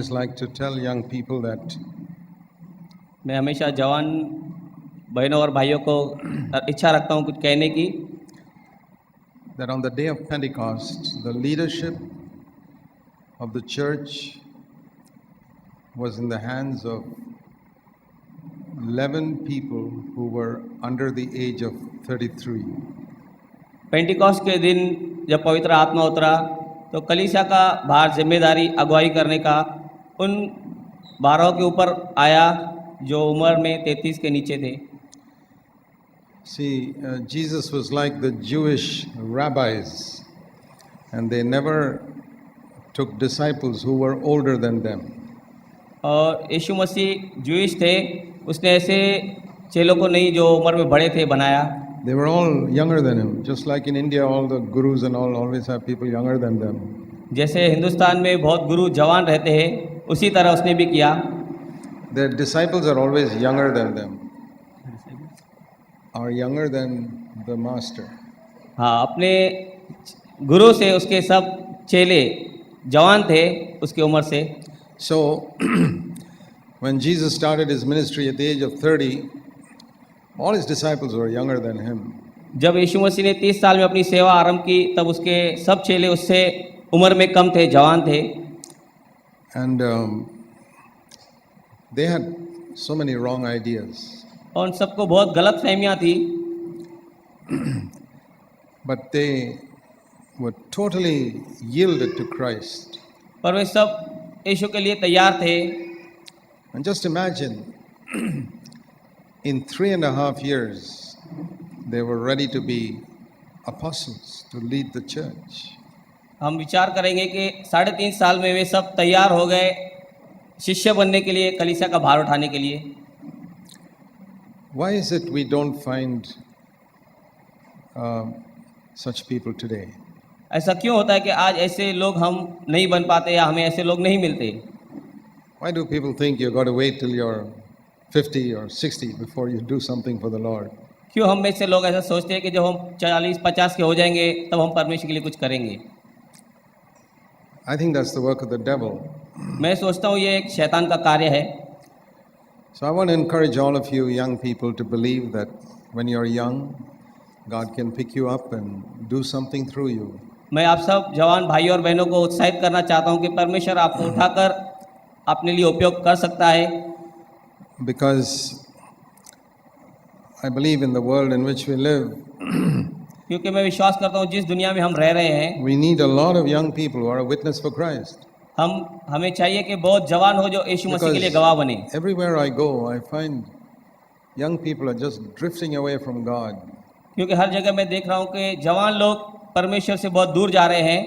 always like to tell young people that मैं हमेशा जवान बहनों और भाइयों को इच्छा रखता हूँ कुछ कहने की, that on the day of Pentecost, the leadership of the church was in the hands of 11 people who were under the age of 33. Pentecost के दिन जब पवित्र आत्मा उतरा तो कलीसिया का भार जिम्मेदारी अगुवाई करने का उन 12 के ऊपर आया जो उम्र में 33 के नीचे थे। See, Jesus was like the Jewish rabbis, and they never took disciples who were older than them. और यीशु मसीह जूइश थे, उसने ऐसे चेलों को नहीं जो उम्र में बड़े थे बनाया। They were all younger than him, just like in India, all the gurus and all always have people younger than them. जैसे हिंदुस्तान में बहुत गुरु जवान रहते हैं, उसी तरह उसने भी किया। Their disciples are always younger than them, are younger than the master. हाँ, अपने गुरु से उसके सब चेले जवान थे उसकी उम्र से। So, when Jesus started his ministry at the age of 30, all his disciples were younger than him. जब यीशु मसीह ने 30 साल में अपनी सेवा आरंभ की तब उसके सब चेले उससे उम्र में कम थे, जवान थे। And they had so many wrong ideas. और उन सबको बहुत गलत फहमियाँ थी, But they were totally yielded to Christ. पर वे सब यीशु के लिए तैयार थे। And just imagine, in 3.5 years, they were ready to be apostles, to lead the church. हम विचार करेंगे कि 3.5 साल में वे सब तैयार हो गए शिष्य बनने के लिए, कलीसिया का भार उठाने के लिए। Why is it we don't find such people today? ऐसा क्यों होता है कि आज ऐसे लोग हम नहीं बन पाते या हमें ऐसे लोग नहीं मिलते? Why do people think you've got to wait till you're 50 or 60 before you do something for the Lord? क्यों हम में से लोग ऐसा सोचते हैं कि जब हम 40-50 के हो जाएंगे तब हम परमेश्वर के लिए कुछ करेंगे? I think that's the work of the devil. मैं सोचता हूँ ये एक शैतान का कार्य है। So I want to encourage all of you young people to believe that when you're young, God can pick you up and do something through you. मैं आप सब जवान भाइयों और बहनों को उत्साहित करना चाहता हूँ कि परमेश्वर आपको उठाकर अपने लिए उपयोग कर सकता है। Because I believe in the world in which we live, क्योंकि मैं विश्वास करता हूँ जिस दुनिया में हम रह रहे हैं, we need a lot of young people who are a witness for Christ. हमें चाहिए कि बहुत जवान हो जो यीशु मसीह के लिए गवाह बने। Everywhere I go, I find young people are just drifting away from God. क्योंकि हर जगह मैं देख रहा हूँ कि जवान लोग परमेश्वर से बहुत दूर जा रहे हैं।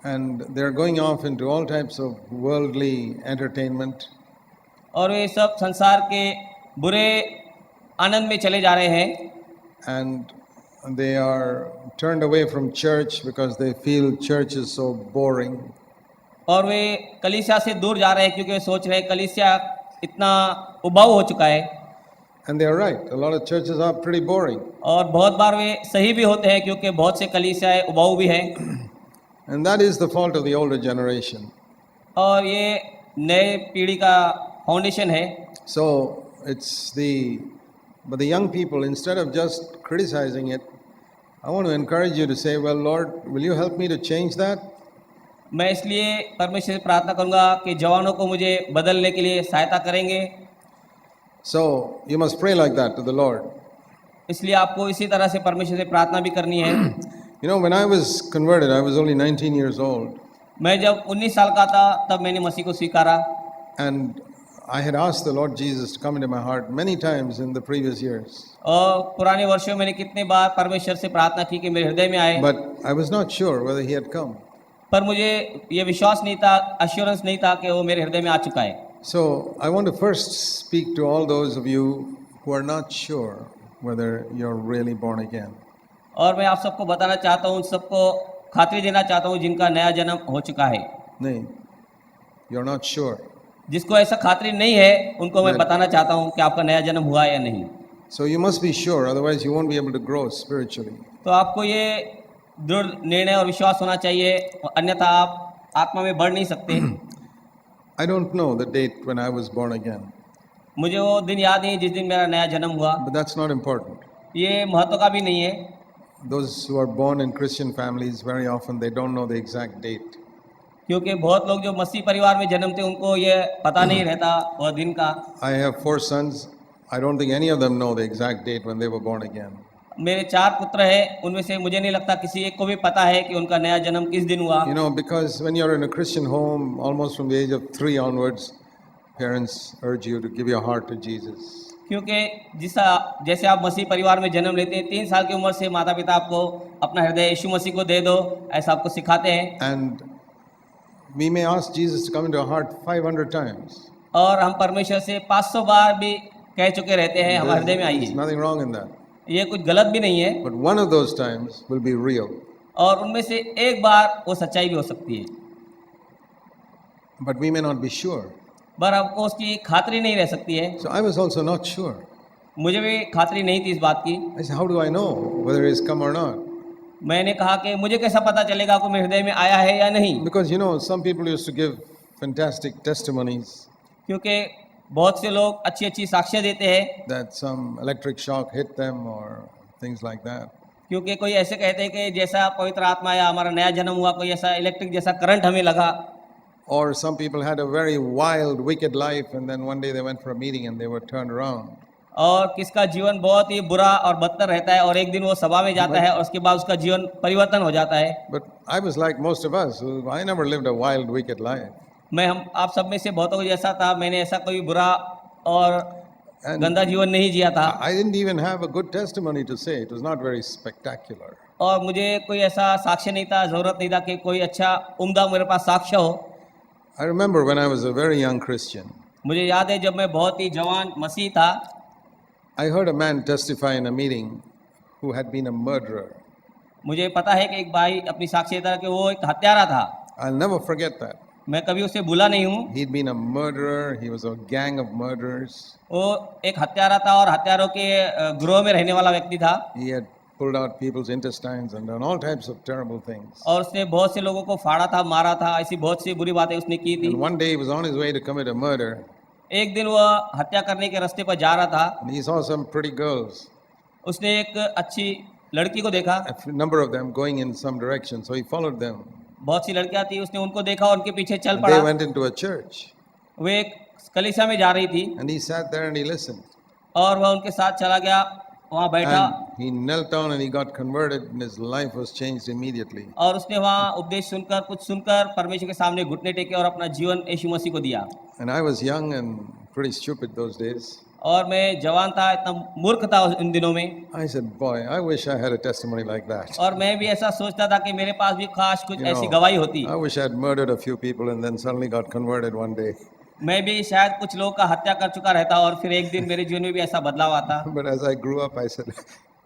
And they're going off into all types of worldly entertainment. और वे सब संसार के बुरे आनंद में चले जा रहे हैं। And they are turned away from church because they feel church is so boring. और वे कलीसिया से दूर जा रहे हैं क्योंकि वे सोच रहे हैं कलीसिया इतना उबाऊ हो चुका है। And they are right. A lot of churches are pretty boring. और बहुत बार वे सही भी होते हैं क्योंकि बहुत से कलीसियाएं उबाऊ भी हैं। And that is the fault of the older generation. और ये नए पीढ़ी का फाउंडेशन है। So but the young people, instead of just criticizing it, I want to encourage you to say, well, Lord, will you help me to change that? मैं इसलिए परमेश्वर से प्रार्थना करूंगा कि जवानों को मुझे बदलने के लिए सहायता करेंगे। So you must pray like that to the Lord. इसलिए आपको इसी तरह से परमेश्वर से प्रार्थना भी करनी है। You know, when I was converted, I was only 19 years old. मैं जब 19 साल का था तब मैंने मसीह को स्वीकारा। And I had asked the Lord Jesus to come into my heart many times in the previous years. और पुराने वर्षों में मैंने कितने बार परमेश्वर से प्रार्थना की कि मेरे हृदय में आए। But I was not sure whether he had come. पर मुझे ये विश्वास नहीं था, अश्योरेंस नहीं था कि वो मेरे हृदय में आ चुका है। So I want to first speak to all those of you who are not sure whether you're really born again. और मैं आप सबको बताना चाहता हूँ, उन सबको खातिर देना चाहता हूँ जिनका नया जन्म हो चुका है। नहीं, you're not sure. जिसको ऐसा खातिर नहीं है उनको मैं बताना चाहता हूँ कि आपका नया जन्म हुआ या नहीं। So you must be sure, otherwise you won't be able to grow spiritually. तो आपको ये दृढ़ निर्णय और विश्वास होना चाहिए, अन्यथा आप आत्मा में बढ़ नहीं सकते। I don't know the date when I was born again, मुझे वो दिन याद नहीं जिस दिन मेरा नया जन्म हुआ, but that's not important. ये महत्व का भी नहीं है। Those who are born in Christian families, very often they don't know the exact date. क्योंकि बहुत लोग जो मसीह परिवार में जन्मते उनको ये पता नहीं रहता वह दिन का। I have 4 sons. I don't think any of them know the exact date when they were born again. मेरे 4 पुत्र हैं, उनमें से मुझे नहीं लगता किसी एक को भी पता है कि उनका नया जन्म किस दिन हुआ। You know, because when you're in a Christian home, almost from the age of 3 onwards, parents urge you to give your heart to Jesus. क्योंकि जैसे आप मसीह परिवार में जन्म लेते हैं, 3 साल की उम्र से माता पिता आपको अपना हृदय यीशु मसीह को दे दो, ऐसा आपको सिखाते हैं। And we may ask Jesus to come into our heart 500 times. और हम परमेश्वर से 500 बार भी कह चुके रहते हैं हमारे हृदय में There's आइए। nothing wrong in that. ये कुछ गलत भी नहीं है, But one of those times will be real. और उनमें से एक बार वो सच्चाई भी हो सकती है, But we may not be sure. पर आपको उसकी खातरी नहीं रह सकती है। So I was also not sure. मुझे भी खातरी नहीं थी इस बात की। I said, how do I know whether he's come or not? मैंने कहा कि मुझे कैसा पता चलेगा कि मेरे हृदय में आया है या नहीं, Because you know, some people used to give fantastic testimonies क्योंकि बहुत से लोग अच्छी अच्छी साक्ष्य देते हैं, that some electric shock hit them or things like that. क्योंकि कोई ऐसे कहते हैं कि जैसा पवित्र आत्मा या हमारा नया जन्म हुआ, कोई ऐसा इलेक्ट्रिक जैसा करंट हमें लगा। Or some people had a very wild, wicked life, and then one day they went for a meeting and they were turned around. और किसका जीवन बहुत ही बुरा और बदतर रहता है और एक दिन वो सभा में जाता है और उसके बाद उसका जीवन परिवर्तन हो जाता है। But I was like most of us. I never lived a wild, wicked life. हम आप सब में से बहुतों को जैसा था, मैंने ऐसा कोई बुरा और And गंदा जीवन नहीं जिया था, I didn't even have a good testimony to say. It was not very spectacular. और मुझे कोई ऐसा साक्ष्य नहीं था, जरूरत नहीं था कि कोई अच्छा उम्दा मेरे पास साक्ष्य हो। I remember when I was a very young Christian, मुझे याद है जब मैं बहुत ही जवान मसीह था, I heard a man testify in a meeting who had been a murderer. मुझे पता है कि एक भाई अपनी साक्ष्य देता कि वो एक हत्यारा था। I'll never forget that. मैं कभी उसे भूला नहीं हूँ। He'd been a murderer. He was a gang of murderers. वो एक हत्यारा था और हत्यारों के ग्रोह में रहने वाला व्यक्ति था, He had pulled out people's intestines and done all types of terrible things. और उसने बहुत से लोगों को फाड़ा था, मारा था, ऐसी बहुत सी बुरी बातें उसने की थी। And one day he was on his way to commit a murder, एक दिन वह हत्या करने के रास्ते पर जा रहा था, and he saw some pretty girls, उसने एक अच्छी लड़की को देखा, a number of them going in some direction. So he followed them. बहुत सी लड़कियां थी, उसने उनको देखा और उनके पीछे चल And पड़ा। they went into a church, वे एक कलीसिया में जा रही थी and he sat there and he listened. और वह उनके साथ चला गया, वहाँ बैठा And he knelt down and he got converted, and his life was changed immediately. और उसने वहाँ उपदेश सुनकर, कुछ सुनकर परमेश्वर के सामने घुटने टेके और अपना जीवन यीशु मसीह को दिया। And I was young and pretty stupid those days. और मैं जवान था, इतना मूर्ख था इन दिनों में, I said, boy, I wish I had a testimony like that. और मैं भी ऐसा सोचता था कि मेरे पास भी काश कुछ You ऐसी know, गवाही होती। I wish I had murdered a few people and then suddenly got converted one day. मैं भी शायद कुछ लोगों का हत्या कर चुका रहता और फिर एक दिन मेरे जीवन में भी ऐसा बदलाव आता। But as I grew up, I said,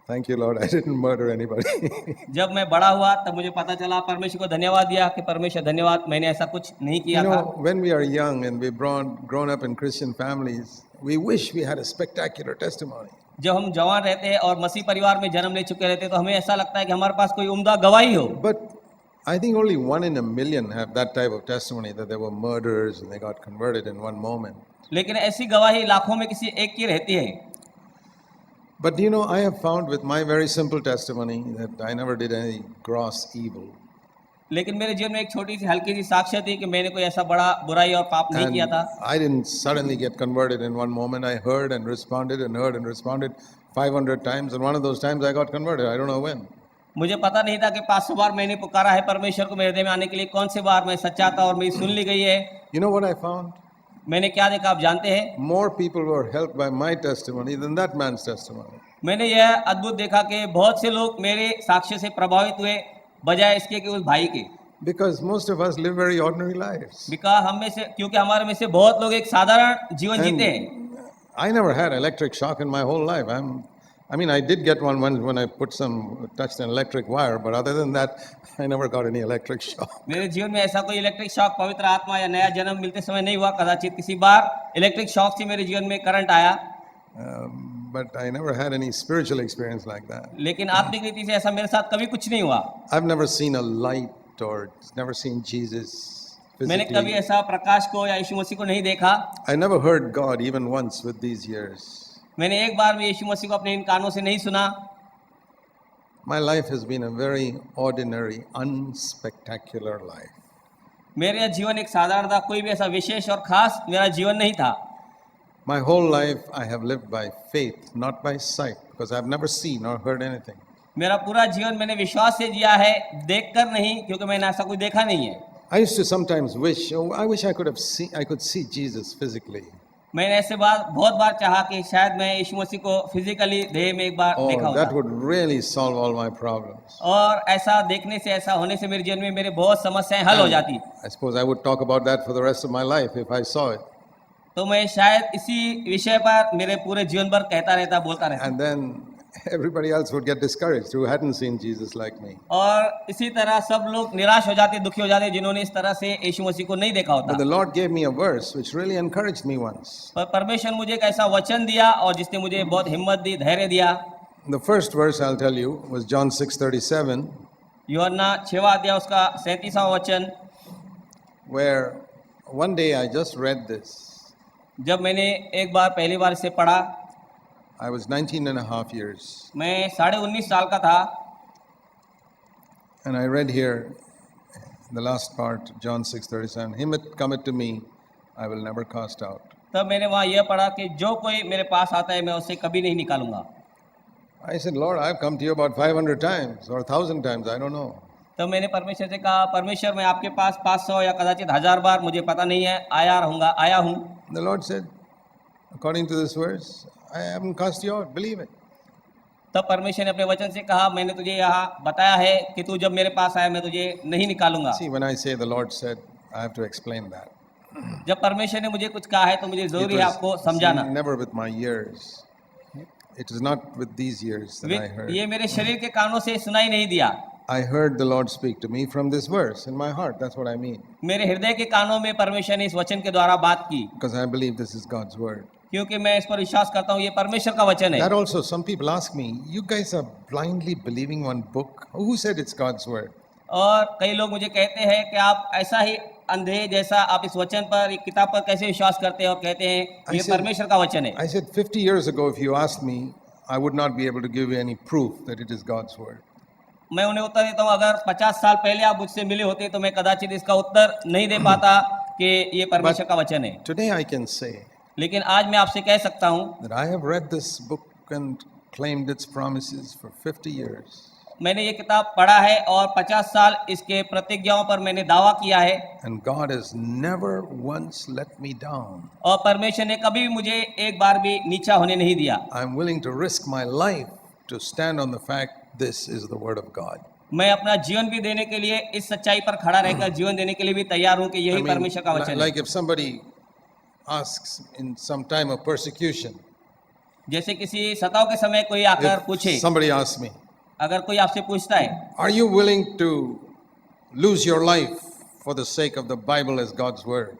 thank you, Lord, I didn't murder anybody. जब मैं बड़ा हुआ तब मुझे पता चला, परमेश्वर को धन्यवाद दिया कि परमेश्वर धन्यवाद, मैंने ऐसा कुछ नहीं You किया था। know, when we are young and we've grown up in Christian families, we wish we had a spectacular testimony. जब हम जवान रहते हैं और मसीह परिवार में जन्म ले चुके रहते हैं तो हमें ऐसा लगता है कि हमारे पास कोई उम्दा गवाही हो। But I think only 1 in a million have that type of testimony that they were murderers and they got converted in one moment. लेकिन ऐसी गवाही लाखों में किसी एक की रहती है। But you know, I have found with my very simple testimony that I never did any gross evil. लेकिन मेरे जीवन में एक छोटी सी हल्की सी साक्ष्य थी कि मैंने कोई ऐसा बड़ा बुराई और पाप नहीं And किया था। I didn't suddenly get converted in one moment. I heard and responded 500 times, and one of those times I got converted. I don't know when. मुझे पता नहीं था कि 500 बार मैंने पुकारा है परमेश्वर को मेरे हृदय में आने के लिए, कौन से बार मैं सच्चा था और मेरी सुन ली गई है। You know what I found? मैंने क्या देखा आप जानते हैं? More people were helped by my testimony than that man's testimony. मैंने यह अद्भुत देखा कि बहुत से लोग मेरे साक्ष्य से प्रभावित हुए बजाय इसके कि उस भाई के। Because most of us live very ordinary lives. क्योंकि हमारे में से बहुत लोग एक साधारण जीवन जीते हैं। I never had electric shock in my whole life. I mean, I did get one once when I touched an electric wire, but other than that, I never got any electric shock. मेरे जीवन में ऐसा कोई electric shock पवित्र आत्मा या नया जन्म मिलते समय नहीं हुआ। कदाचित किसी बार इलेक्ट्रिक शॉक से मेरे जीवन में करंट आया, But I never had any spiritual experience like that. लेकिन आत्मिक रीति से ऐसा मेरे साथ कभी कुछ नहीं हुआ। I've never seen a light or never seen Jesus मैंने कभी physically. ऐसा प्रकाश को या यीशु मसीह को नहीं देखा। I never heard God even once with these years. मैंने एक बार भी यीशु मसीह को अपने इन कानों से नहीं सुना। My life has been a very ordinary, unspectacular life. मेरा जीवन एक साधारण था, कोई भी ऐसा विशेष और खास मेरा जीवन नहीं था। My whole life I have lived by faith, not by sight, because I've never seen or heard anything. मेरा पूरा जीवन मैंने विश्वास से जिया है, देखकर नहीं, क्योंकि मैंने ऐसा कुछ देखा नहीं है। I used to sometimes wish, oh, I wish I could see Jesus physically. मैंने ऐसे बात बहुत बार चाहा कि शायद मैं यीशु मसीह को फिजिकली देह में एक बार देखा Oh, that होता। would really solve all my problems. और ऐसा देखने से, ऐसा होने से मेरे जीवन में मेरे बहुत समस्याएं हल हो जाती। I suppose I would talk about that for the rest of my life if I saw it. तो मैं शायद इसी विषय पर मेरे पूरे जीवन भर कहता रहता, बोलता रहता। And then everybody else would get discouraged who hadn't seen Jesus like me. और इसी तरह सब लोग निराश हो जाते, दुखी हो जाते, जिन्होंने इस तरह से यीशु मसीह को नहीं देखा But the होता। Lord gave me a verse which really encouraged me once. पर परमेश्वर ने मुझे एक ऐसा वचन दिया और जिसने मुझे बहुत हिम्मत दी, धैर्य दिया। The first verse I'll tell you was John 6:37, यूहन्ना 6वां अध्याय उसका 37वां वचन। where one day I just read this. जब मैंने एक बार पहली बार इसे पढ़ा, I was 19 and a half years. मैं 19.5 साल का था। And I read here the last part, John 6:37, him that cometh to me, I will never cast out. तब मैंने वहाँ यह पढ़ा कि जो कोई मेरे पास आता है मैं उसे कभी नहीं निकालूंगा। I said, Lord, I've come to you about 500 times or 1,000 times, I don't know. तब मैंने परमेश्वर से कहा, परमेश्वर मैं आपके पास 500 या कदाचित 1000 बार, मुझे पता नहीं है, आया हूँ। The Lord said, according to this verse, I haven't cast you out, believe it. तब परमेश्वर ने अपने वचन से कहा, मैंने तुझे यहाँ बताया है कि तू जब मेरे पास आया मैं तुझे नहीं निकालूंगा। See, when I say the Lord said, I have to explain that. जब परमेश्वर ने मुझे कुछ कहा है तो मुझे It जरूरी है आपको समझाना। never with my ears. It is not with these ears that I heard. ये मेरे शरीर के कानों से सुनाई नहीं दिया, I heard the Lord speak to me from this verse in my heart. That's what I mean. मेरे हृदय के कानों में परमेश्वर ने इस वचन के द्वारा बात की, Because I believe this is God's word. क्योंकि मैं इस पर विश्वास करता हूँ ये परमेश्वर का वचन है। That also, some people ask me, you guys are blindly believing one book. Who said it's God's word? और कई लोग मुझे कहते हैं कि आप ऐसा ही अंधे जैसा आप इस वचन पर, एक किताब पर कैसे विश्वास करते हैं और कहते हैं ये परमेश्वर का वचन है। I said 50 years ago, if you asked me, I would not be able to give you any proof that it is God's word. मैं उन्हें उत्तर देता हूँ, अगर 50 साल पहले आप मुझसे मिले होते तो मैं कदाचित इसका उत्तर नहीं दे पाता कि ये परमेश्वर का वचन है। Today I can say लेकिन आज मैं आपसे कह सकता हूँ, that I have read this book and claimed its promises for 50 years. मैंने ये किताब पढ़ा है और 50 साल इसके प्रतिज्ञाओं पर मैंने दावा किया है, And God has never once let me down. और परमेश्वर ने कभी भी मुझे एक बार भी नीचा होने नहीं दिया। I'm willing to risk my life to stand on the fact this is the word of God. मैं अपना जीवन भी देने के लिए, इस सच्चाई पर खड़ा रहकर जीवन देने के लिए भी तैयार हूँ कि I यही mean, परमेश्वर का वचन है। like if somebody asks in some time of persecution, जैसे किसी सताव के समय कोई आकर पूछे, if somebody asks me, अगर कोई आपसे पूछता है, are you willing to lose your life for the sake of the Bible as God's word?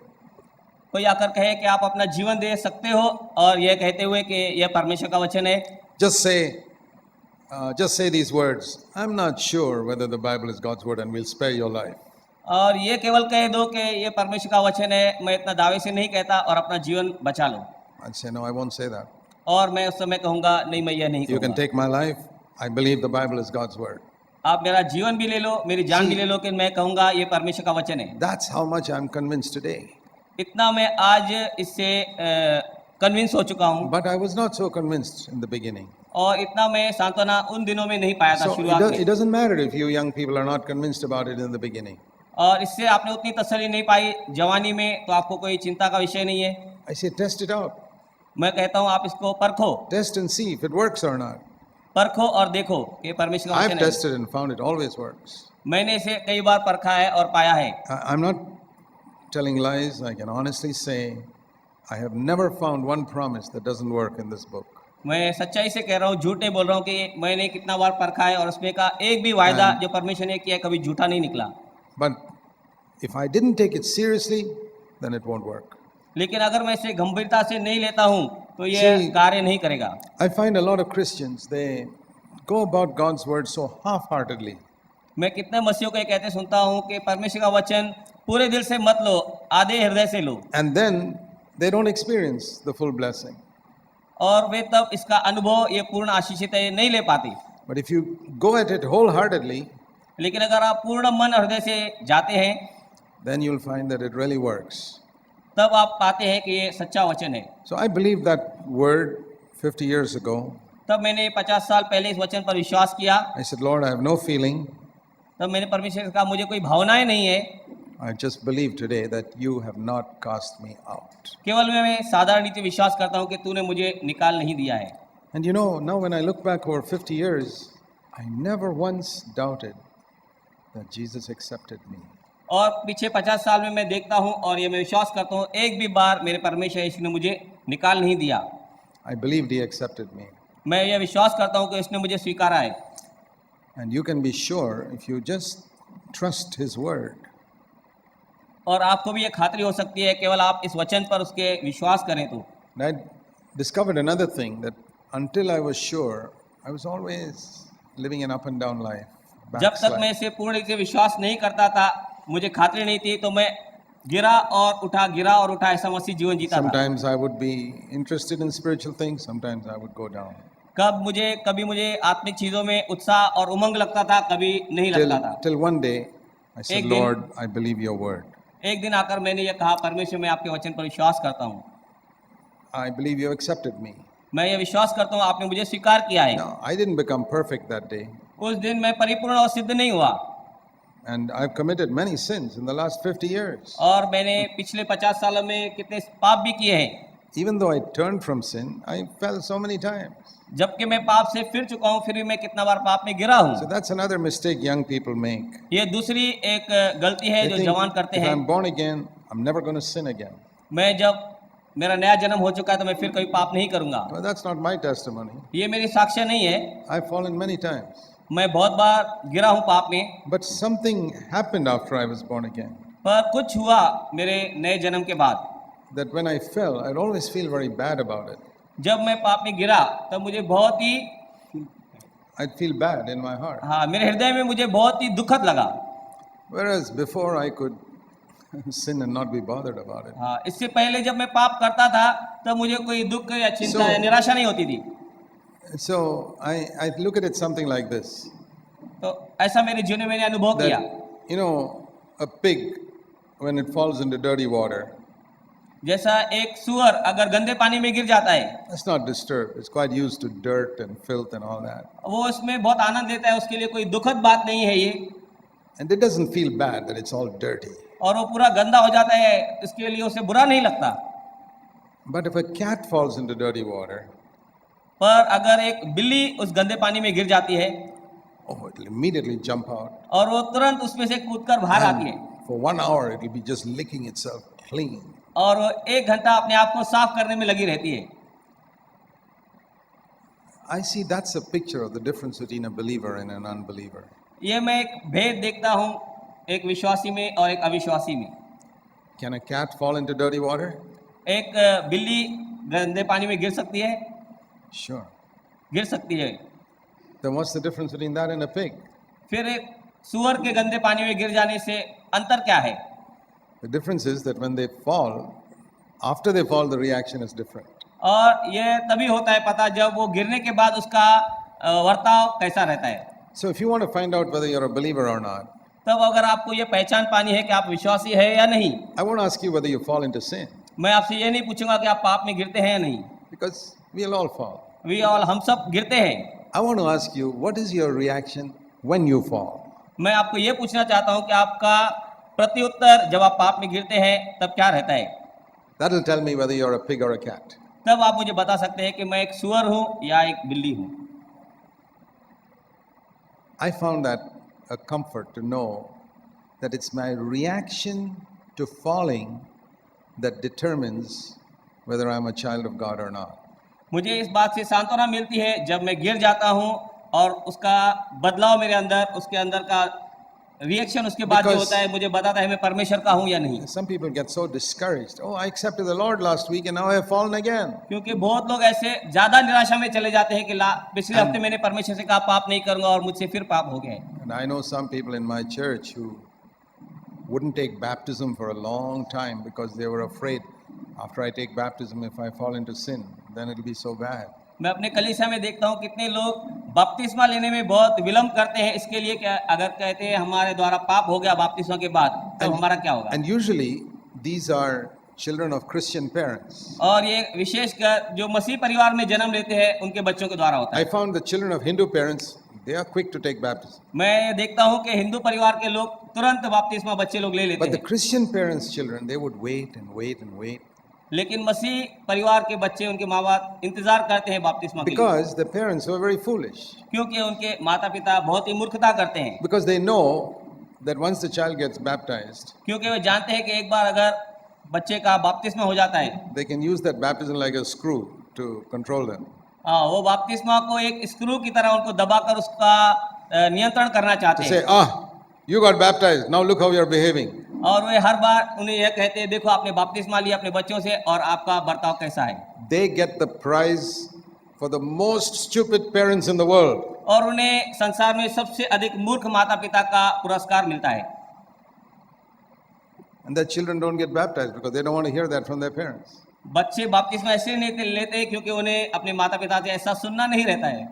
कोई आकर कहे कि आप अपना जीवन दे सकते हो और यह कहते हुए कि यह परमेश्वर का वचन है, Just say these words. I'm not sure whether the Bible is God's word and we'll spare your life. और ये केवल कह दो कि ये परमेश्वर का वचन है, मैं इतना दावे से नहीं कहता, और अपना जीवन बचा लो। I'd say, no, I won't say that. और मैं उस समय कहूँगा, नहीं, मैं यह नहीं You can कहूँगा। take my life. I believe the Bible is God's word. आप मेरा जीवन भी ले लो, मेरी जान भी ले लो, कि मैं कहूँगा ये परमेश्वर का वचन है। That's how much I'm convinced today. इतना मैं आज इससे कन्विंस हो चुका हूँ, But I was not so convinced in the beginning. और इतना मैं सांत्वना उन दिनों में नहीं पाया था, So शुरुआत it में। doesn't matter if you young people are not convinced about it in the beginning. और इससे आपने उतनी तसल्ली नहीं पाई जवानी में, तो आपको कोई चिंता का विषय नहीं है। I say, test it out. मैं कहता हूँ आप इसको परखो, Test and see if it works or not. परखो और देखो कि परमेश्वर का I've वचन है। tested and found it always works. मैंने इसे कई बार परखा है और पाया है। I'm not telling lies. I can honestly say I have never found one promise that doesn't work in this book. मैं सच्चाई से कह रहा हूँ, झूठ नहीं बोल रहा हूँ कि मैंने कितना बार परखा है और उसमें का एक भी वायदा जो परमेश्वर ने किया है कभी झूठा नहीं निकला। But if I didn't take it seriously, then it won't work. लेकिन अगर मैं इसे गंभीरता से नहीं लेता हूँ तो ये See, कार्य नहीं करेगा। I find a lot of Christians, they go about God's word so half-heartedly. मैं कितने मसीहों को ये कहते सुनता हूँ कि परमेश्वर का वचन पूरे दिल से मत लो, आधे हृदय से लो, And then they don't experience the full blessing. और वे तब इसका अनुभव, ये पूर्ण आशीषित है, नहीं ले पाते। But if you go at it wholeheartedly, लेकिन अगर आप पूर्ण मन हृदय से जाते हैं, then you'll find that it really works. तब आप पाते हैं कि ये सच्चा वचन है। So I believed that word 50 years ago. तब मैंने 50 साल पहले इस वचन पर विश्वास किया। I said, Lord, I have no feeling. तब मैंने परमेश्वर से कहा, मुझे कोई भावनाएं नहीं है, I just believe today that you have not cast me out. केवल मैं साधारण रीति विश्वास करता हूँ कि तूने मुझे निकाल नहीं दिया है। And you know, now when I look back over 50 years, I never once doubted that Jesus accepted me. और पीछे 50 साल में मैं देखता हूँ और ये मैं विश्वास करता हूँ, एक भी बार मेरे परमेश्वर यीशु ने मुझे निकाल नहीं दिया। I believed he accepted me. मैं ये विश्वास करता हूँ कि उसने मुझे स्वीकारा है। And you can be sure if you just trust his word. और आपको भी ये खातरी हो सकती है केवल आप इस वचन पर उसके विश्वास करें तो। And I discovered another thing, that until I was sure, I was always living an up and down life. जब तक मैं backslide. इसे पूर्ण रूप से विश्वास नहीं करता था, मुझे खातरी नहीं थी, तो मैं गिरा और उठा ऐसा मसीह जीवन जीता था। Sometimes I would be interested in spiritual things, sometimes I would go down. कभी मुझे आत्मिक चीजों में उत्साह और उमंग लगता था, कभी नहीं लगता था। Till one day I said, एक दिन- Lord, I believe your word. एक दिन आकर मैंने ये कहा, परमेश्वर मैं आपके वचन पर विश्वास करता हूँ, I believe you accepted me. मैं ये विश्वास करता हूँ आपने मुझे स्वीकार किया है। Now, I didn't become perfect that day, उस दिन मैं परिपूर्ण और सिद्ध नहीं हुआ, and I've committed many sins in the last 50 years. और मैंने पिछले 50 सालों में कितने पाप भी किए हैं। Even though I turned from sin, I fell so many times. जबकि मैं पाप से फिर चुका हूँ, फिर भी मैं कितना बार पाप में गिरा हूँ। So that's another mistake young people make. ये दूसरी एक गलती है They जो think, जवान करते if हैं। I'm born again, I'm never going to sin again. मैं जब मेरा नया जन्म हो चुका है तो मैं फिर कभी पाप नहीं करूंगा। Well, that's not my testimony. ये मेरी साक्ष्य नहीं है। I've fallen many times. मैं बहुत बार गिरा हूँ पाप में, But something happened after I was born again. पर कुछ हुआ मेरे नए जन्म के बाद। That when I fell, I'd always feel very bad about it. जब मैं पाप में गिरा तब मुझे बहुत ही I'd feel bad in my heart. मेरे हृदय में मुझे बहुत ही दुखद लगा। Whereas before I could sin and not be bothered about it. इससे पहले जब मैं पाप करता था तब मुझे कोई दुख या चिंता या निराशा नहीं होती थी। So I look at it something like this. तो ऐसा मेरे जीवन में मैंने अनुभव किया। That, you know, a pig, when it falls into dirty water, जैसा एक सुअर अगर गंदे पानी में गिर जाता है, it's not disturbed. It's quite used to dirt and filth and all that. वो उसमें बहुत आनंद लेता है, उसके लिए कोई दुखद बात नहीं है ये, And it doesn't feel bad that it's all dirty. और वो पूरा गंदा हो जाता है, इसके लिए उसे बुरा नहीं लगता। But if a cat falls into dirty water, पर अगर एक बिल्ली उस गंदे पानी में गिर जाती है oh, it'll immediately jump out. और वो तुरंत उसमें से कूदकर बाहर आती है, And for 1 hour, it'll be just licking itself clean. और वो 1 घंटा अपने आप को साफ करने में लगी रहती है। I see that's a picture of the difference between a believer and an unbeliever. ये मैं एक भेद देखता हूँ एक विश्वासी में और एक अविश्वासी में। Can a cat fall into dirty water? एक बिल्ली गंदे पानी में गिर सकती है, Sure. गिर सकती है। Then what's the difference between that and a pig? फिर एक सुअर के गंदे पानी में गिर जाने से अंतर क्या है? The difference is that when they fall, after they fall, the reaction is different. और ये तभी होता है पता जब वो गिरने के बाद उसका वर्ताव कैसा रहता है। So if you want to find out whether you're a believer or not, तब अगर आपको ये पहचान पानी है कि आप विश्वासी है या नहीं, I won't ask you whether you fall into sin, मैं आपसे ये नहीं पूछूंगा कि आप पाप में गिरते हैं या नहीं। because we'll all fall. हम सब गिरते हैं। I want to ask you, what is your reaction when you fall? मैं आपको ये पूछना चाहता हूँ कि आपका प्रत्युत्तर जब आप पाप में गिरते हैं तब क्या रहता है। That'll tell me whether you're a pig or a cat. तब आप मुझे बता सकते हैं कि मैं एक सुअर हूँ या एक बिल्ली हूँ। I found that a comfort to know that it's my reaction to falling that determines whether I'm a child of God or not. मुझे इस बात से सांत्वना मिलती है जब मैं गिर जाता हूँ और उसका बदलाव मेरे अंदर, उसके अंदर का रिएक्शन उसके बाद जो Because- होता है मुझे बताता है मैं परमेश्वर का हूँ या नहीं। Some people get so discouraged. Oh, I accepted the Lord last week and now I have fallen again. क्योंकि बहुत लोग ऐसे ज्यादा निराशा में चले जाते हैं कि पिछले हफ्ते मैंने परमेश्वर से कहा पाप नहीं करूंगा और मुझसे फिर पाप हो गया है। And I know some people in my church who wouldn't take baptism for a long time because they were afraid after I take baptism, if I fall into sin, then it'll be so bad. मैं अपने कलीसिया में देखता हूँ कितने लोग बपतिस्मा लेने में बहुत विलंब करते हैं इसके लिए क्या अगर कहते हैं हमारे द्वारा पाप हो गया बपतिस्मा के बाद तो हमारा क्या होगा। And usually these are children of Christian parents. और ये विशेषकर जो मसीह परिवार में जन्म लेते हैं उनके बच्चों के द्वारा होता I है। found the children of Hindu parents, they are quick to take baptism. मैं ये देखता हूँ कि हिंदू परिवार के लोग तुरंत बपतिस्मा बच्चे लोग ले लेते But the हैं, Christian parents' children, they would wait and wait and wait लेकिन मसीह परिवार के बच्चे उनके माँ बाप इंतजार करते हैं बपतिस्मा के लिए, because the parents were very foolish. क्योंकि उनके माता पिता बहुत ही मूर्खता करते हैं, Because they know that once the child gets baptized, क्योंकि वे जानते हैं कि एक बार अगर बच्चे का बपतिस्मा हो जाता है they can use that baptism like a screw to control them. वो बपतिस्मा को एक स्क्रू की तरह उनको दबाकर उसका नियंत्रण करना To चाहते say, हैं, you got baptized, now look how you're behaving. और वे हर बार उन्हें यह कहते हैं देखो आपने बपतिस्मा लिया अपने बच्चों से और आपका बर्ताव कैसा है, They get the prize for the most stupid parents in the world. और उन्हें संसार में सबसे अधिक मूर्ख माता पिता का पुरस्कार मिलता है। And their children don't get baptized because they don't want to hear that from their parents. बच्चे बपतिस्मा ऐसे नहीं लेते हैं क्योंकि उन्हें अपने माता पिता से ऐसा सुनना नहीं रहता है।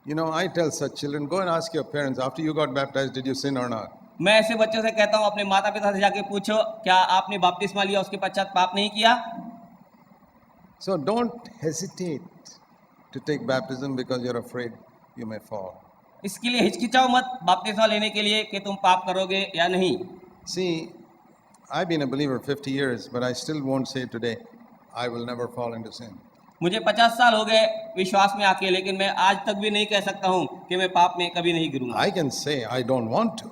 You know, I tell such children, go and ask your parents, after you got baptized, did you sin or not? मैं ऐसे बच्चों से कहता हूँ अपने माता पिता से जाके पूछो क्या आपने बपतिस्मा लिया उसके पश्चात पाप नहीं किया। So don't hesitate to take baptism because you're afraid you may fall. इसके लिए हिचकिचाओ मत बपतिस्मा लेने के लिए कि तुम पाप करोगे या नहीं। See, I've been a believer 50 years, but I still won't say today, I will never fall into sin. मुझे 50 साल हो गए विश्वास में आके, लेकिन मैं आज तक भी नहीं कह सकता हूँ कि मैं पाप में कभी नहीं गिरूंगा। I can say I don't want to.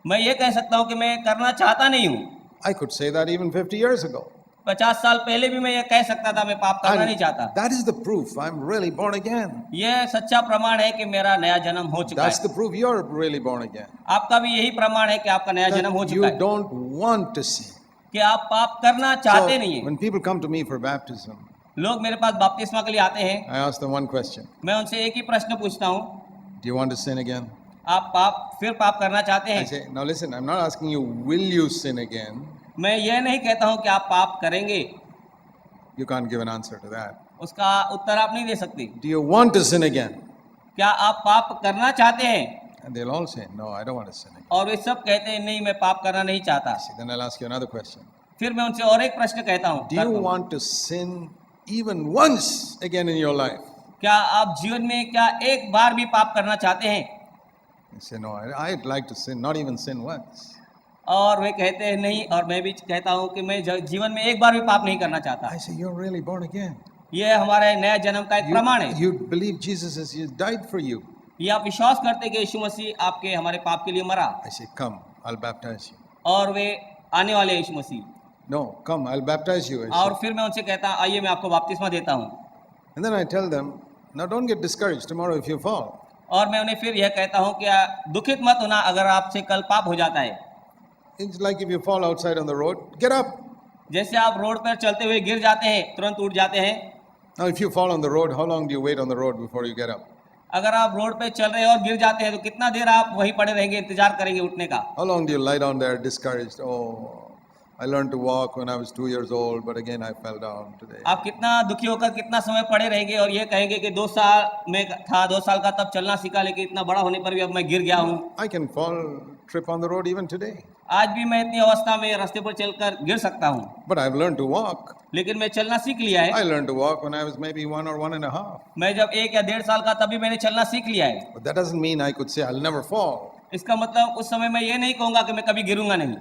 मैं ये कह सकता हूँ कि मैं करना चाहता नहीं हूँ। I could say that even 50 years ago. 50 साल पहले भी मैं ये कह सकता था मैं पाप करना नहीं And चाहता। that is the proof I'm really born again. ये सच्चा प्रमाण है कि मेरा नया जन्म हो चुका That's है। the proof you're really born again. आपका भी यही प्रमाण है कि आपका नया जन्म हो That चुका you है, don't want to sin. कि आप पाप करना चाहते So, नहीं है। when people come to me for baptism, लोग मेरे पास बपतिस्मा के लिए आते हैं, I ask them one question. मैं उनसे एक ही प्रश्न पूछता हूँ, Do you want to sin again? आप फिर पाप करना चाहते I हैं? say, now listen, I'm not asking you, will you sin again? मैं ये नहीं कहता हूँ कि आप पाप करेंगे, You can't give an answer to that. उसका उत्तर आप नहीं दे सकते। Do you want to sin again? क्या आप पाप करना चाहते हैं? And they'll all say, no, I don't want to sin again. और वे सब कहते हैं नहीं मैं पाप करना नहीं चाहता। See, then I'll ask you another question. फिर मैं उनसे और एक प्रश्न कहता हूँ, Do you want to sin even once again in your life? क्या आप जीवन में क्या एक बार भी पाप करना चाहते हैं? They say, no, I'd like to sin, not even sin once. और वे कहते हैं नहीं, और मैं भी कहता हूँ कि मैं जीवन में एक बार भी पाप नहीं करना चाहता। I say, you're really born again. ये हमारे नया जन्म का एक प्रमाण है। You believe Jesus has died for you. ये आप विश्वास करते हैं कि यीशु मसीह आपके हमारे पाप के लिए मरा, I say, come, I'll baptize you. और वे आने वाले हैं यीशु मसीह। No, come, I'll baptize you. I और say. फिर मैं उनसे कहता आइए मैं आपको बपतिस्मा देता हूँ। And then I tell them, now don't get discouraged tomorrow if you fall. और मैं उन्हें फिर यह कहता हूँ कि दुखित मत होना अगर आपसे कल पाप हो जाता है। It's like if you fall outside on the road, get up. जैसे आप रोड पर चलते हुए गिर जाते हैं तुरंत उठ जाते हैं। Now, if you fall on the road, how long do you wait on the road before you get up? अगर आप रोड पे चल रहे हैं और गिर जाते हैं तो कितना देर आप वहीं पड़े रहेंगे, इंतजार करेंगे उठने का? How long do you lie down there discouraged? Oh, I learned to walk when I was 2 years old, but again I fell down today. आप कितना दुखी होकर कितना समय पड़े रहेंगे और ये कहेंगे कि 2 साल में था, 2 साल का तब चलना सीखा, लेकिन इतना बड़ा होने पर भी अब मैं गिर गया हूँ। I can fall, trip on the road even today. आज भी मैं इतनी अवस्था में रास्ते पर चलकर गिर सकता हूँ, But I've learned to walk. लेकिन मैं चलना सीख लिया है। I learned to walk when I was maybe 1 or 1.5. मैं जब 1 या 1.5 साल का तभी मैंने चलना सीख लिया है। But that doesn't mean I could say I'll never fall. इसका मतलब उस समय मैं ये नहीं कहूँगा कि मैं कभी गिरूंगा नहीं।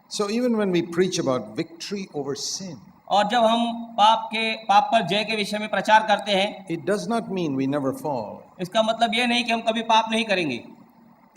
So even when we preach about victory over sin, और जब हम पाप पर जय के विषय में प्रचार करते हैं, it does not mean we never fall. इसका मतलब ये नहीं कि हम कभी पाप नहीं करेंगे।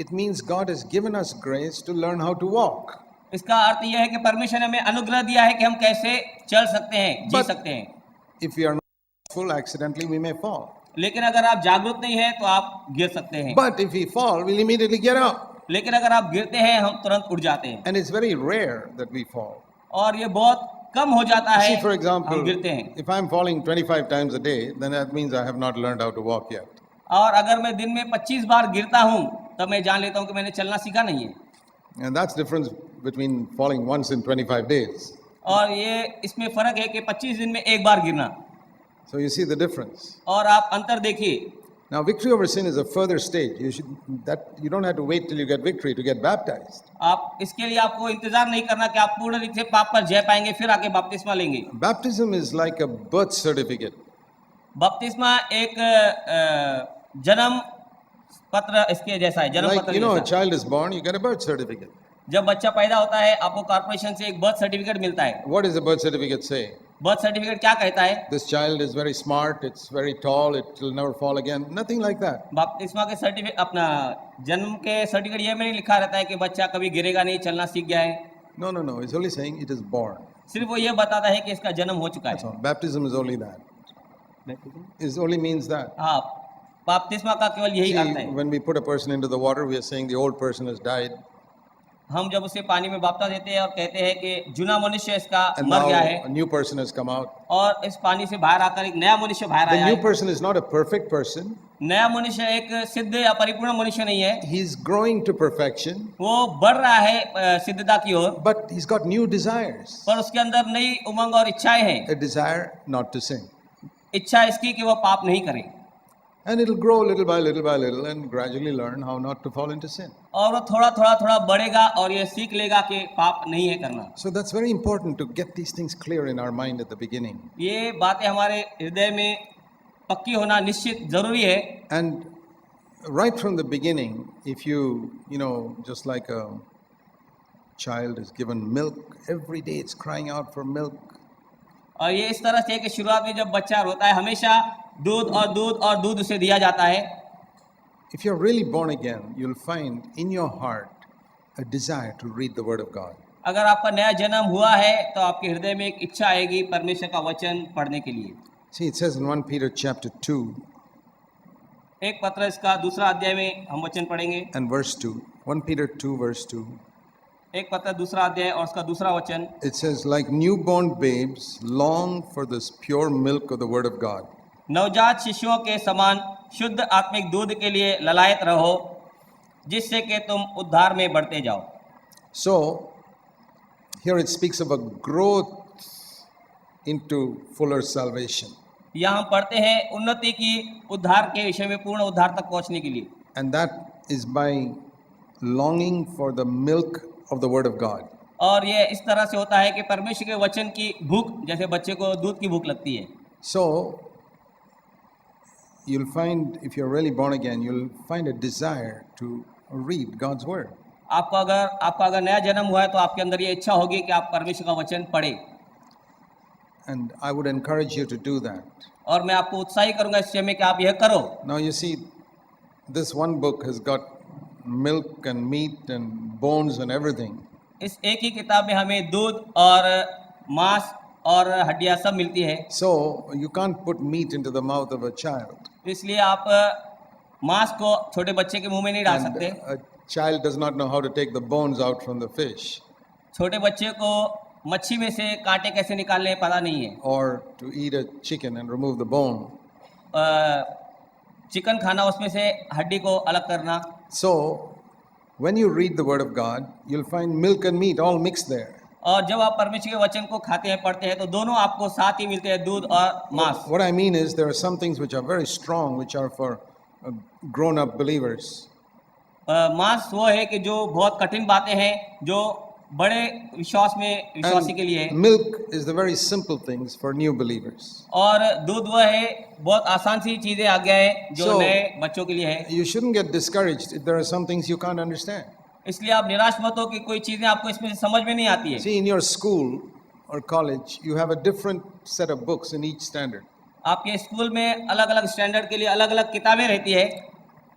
It means God has given us grace to learn how to walk. इसका अर्थ यह है कि परमेश्वर ने हमें अनुग्रह दिया है कि हम कैसे चल सकते हैं, जी But- सकते हैं। If we are not full, accidentally we may fall. लेकिन अगर आप जागरूक नहीं है तो आप गिर सकते हैं। But if we fall, we'll immediately get up. लेकिन अगर आप गिरते हैं हम तुरंत उठ जाते हैं, And it's very rare that we fall. और ये बहुत कम हो जाता है See, for हम example, गिरते हैं। if I'm falling 25 times a day, then that means I have not learned how to walk yet. और अगर मैं दिन में 25 बार गिरता हूँ तो मैं जान लेता हूँ कि मैंने चलना सीखा नहीं है। And that's the difference between falling once in 25 days. और ये इसमें फर्क है कि 25 दिन में एक बार गिरना। So you see the difference. और आप अंतर देखिए। Now victory over sin is a further stage. You don't have to wait till you get victory to get baptized. आप इसके लिए आपको इंतजार नहीं करना कि आप पूर्ण रूप से पाप पर जय पाएंगे फिर आके बपतिस्मा लेंगे। Baptism is like a birth certificate. बपतिस्मा एक जन्म पत्र इसके जैसा है, जन्म Like पत्र you know, a जैसा। child is born, you get a birth certificate. जब बच्चा पैदा होता है आपको कॉर्पोरेशन से एक बर्थ सर्टिफिकेट मिलता है। What does the birth certificate say? Birth certificate क्या कहता है? This child is very smart, it's very tall, it will never fall again. Nothing like that. बपतिस्मा के सर्टिफिकेट अपना जन्म के सर्टिफिकेट ये में नहीं लिखा रहता है कि बच्चा कभी गिरेगा नहीं, चलना सीख गया है। No, no, no. It's only saying it is born. सिर्फ वो ये बताता है कि इसका जन्म हो चुका That's है। all. Baptism is only that. It only means that. हाँ, बपतिस्मा का केवल यही अर्थ See, है। when we put a person into the water, we are saying the old person has died, हम जब उसे पानी में बपता देते हैं और कहते हैं कि जुना मनुष्य इसका and मर now गया a है new person has come out. और इस पानी से बाहर आकर एक नया मनुष्य बाहर The आया new है। person is not a perfect person. नया मनुष्य एक सिद्ध या परिपूर्ण मनुष्य नहीं है, He's growing to perfection, वो बढ़ रहा है सिद्धता की ओर, but he's got new desires. पर उसके अंदर नई उमंग और इच्छाएं हैं। A desire not to sin. इच्छा इसकी कि वो पाप नहीं करे And it'll grow little by little by little and gradually learn how not to fall into sin. और वो थोड़ा थोड़ा थोड़ा बढ़ेगा और ये सीख लेगा कि पाप नहीं है करना। So that's very important to get these things clear in our mind at the beginning. ये बातें हमारे हृदय में पक्की होना निश्चित जरूरी है। And right from the beginning, if you know, just like a child is given milk, every day it's crying out for milk. और ये इस तरह से है कि शुरुआत में जब बच्चा रोता है हमेशा दूध और दूध और दूध उसे दिया जाता है। If you're really born again, you'll find in your heart a desire to read the Word of God. अगर आपका नया जन्म हुआ है तो आपके हृदय में एक इच्छा आएगी परमेश्वर का वचन पढ़ने के लिए। See, it says in 1 Peter chapter 2 एक पत्र इसका दूसरा अध्याय में हम वचन पढ़ेंगे। and verse 2. 1 Peter 2 verse 2. एक पत्र दूसरा अध्याय और उसका दूसरा वचन। It says, like newborn babes, long for this pure milk of the Word of God. नवजात शिशुओं के समान शुद्ध आत्मिक दूध के लिए ललायत रहो जिससे कि तुम उद्धार में बढ़ते जाओ। So, here it speaks of a growth into fuller salvation. यहाँ हम पढ़ते हैं उन्नति की उद्धार के विषय में, पूर्ण उद्धार तक पहुँचने के लिए। And that is by longing for the milk of the Word of God. और ये इस तरह से होता है कि परमेश्वर के वचन की भूख, जैसे बच्चे को दूध की भूख लगती है। So, you'll find, if you're really born again, you'll find a desire to read God's Word. आपका अगर नया जन्म हुआ है तो आपके अंदर ये इच्छा होगी कि आप परमेश्वर का वचन पढ़ें। And I would encourage you to do that. और मैं आपको उत्साही करूंगा इस विषय में कि आप यह करो। Now, you see, this one book has got milk and meat and bones and everything. इस एक ही किताब में हमें दूध और मांस और हड्डियां सब मिलती है। So, you can't put meat into the mouth of a child. इसलिए आप मांस को छोटे बच्चे के मुंह में नहीं डाल And सकते। a child does not know how to take the bones out from the fish छोटे बच्चे को मच्छी में से कांटे कैसे निकालने पता नहीं है। or to eat a chicken and remove the bone. Chicken खाना, उसमें से हड्डी को अलग करना। So, when you read the Word of God, you'll find milk and meat all mixed there. और जब आप परमेश्वर के वचन को खाते हैं पढ़ते हैं तो दोनों आपको साथ ही मिलते हैं, दूध और मांस। What I mean is, there are some things which are very strong, which are for grown-up believers. मांस वो है कि जो बहुत कठिन बातें हैं जो बड़े विश्वासी के लिए है। And milk is the very simple things for new believers. और दूध वह है बहुत आसान सी चीजें आ गया है जो So, नए बच्चों के लिए है। You shouldn't get discouraged if there are some things you can't understand. इसलिए आप निराश मत हो कि कोई चीजें आपको इसमें समझ में नहीं आती है। See, in your school or college, you have a different set of books in each standard. आपके स्कूल में अलग अलग स्टैंडर्ड के लिए अलग अलग किताबें रहती है।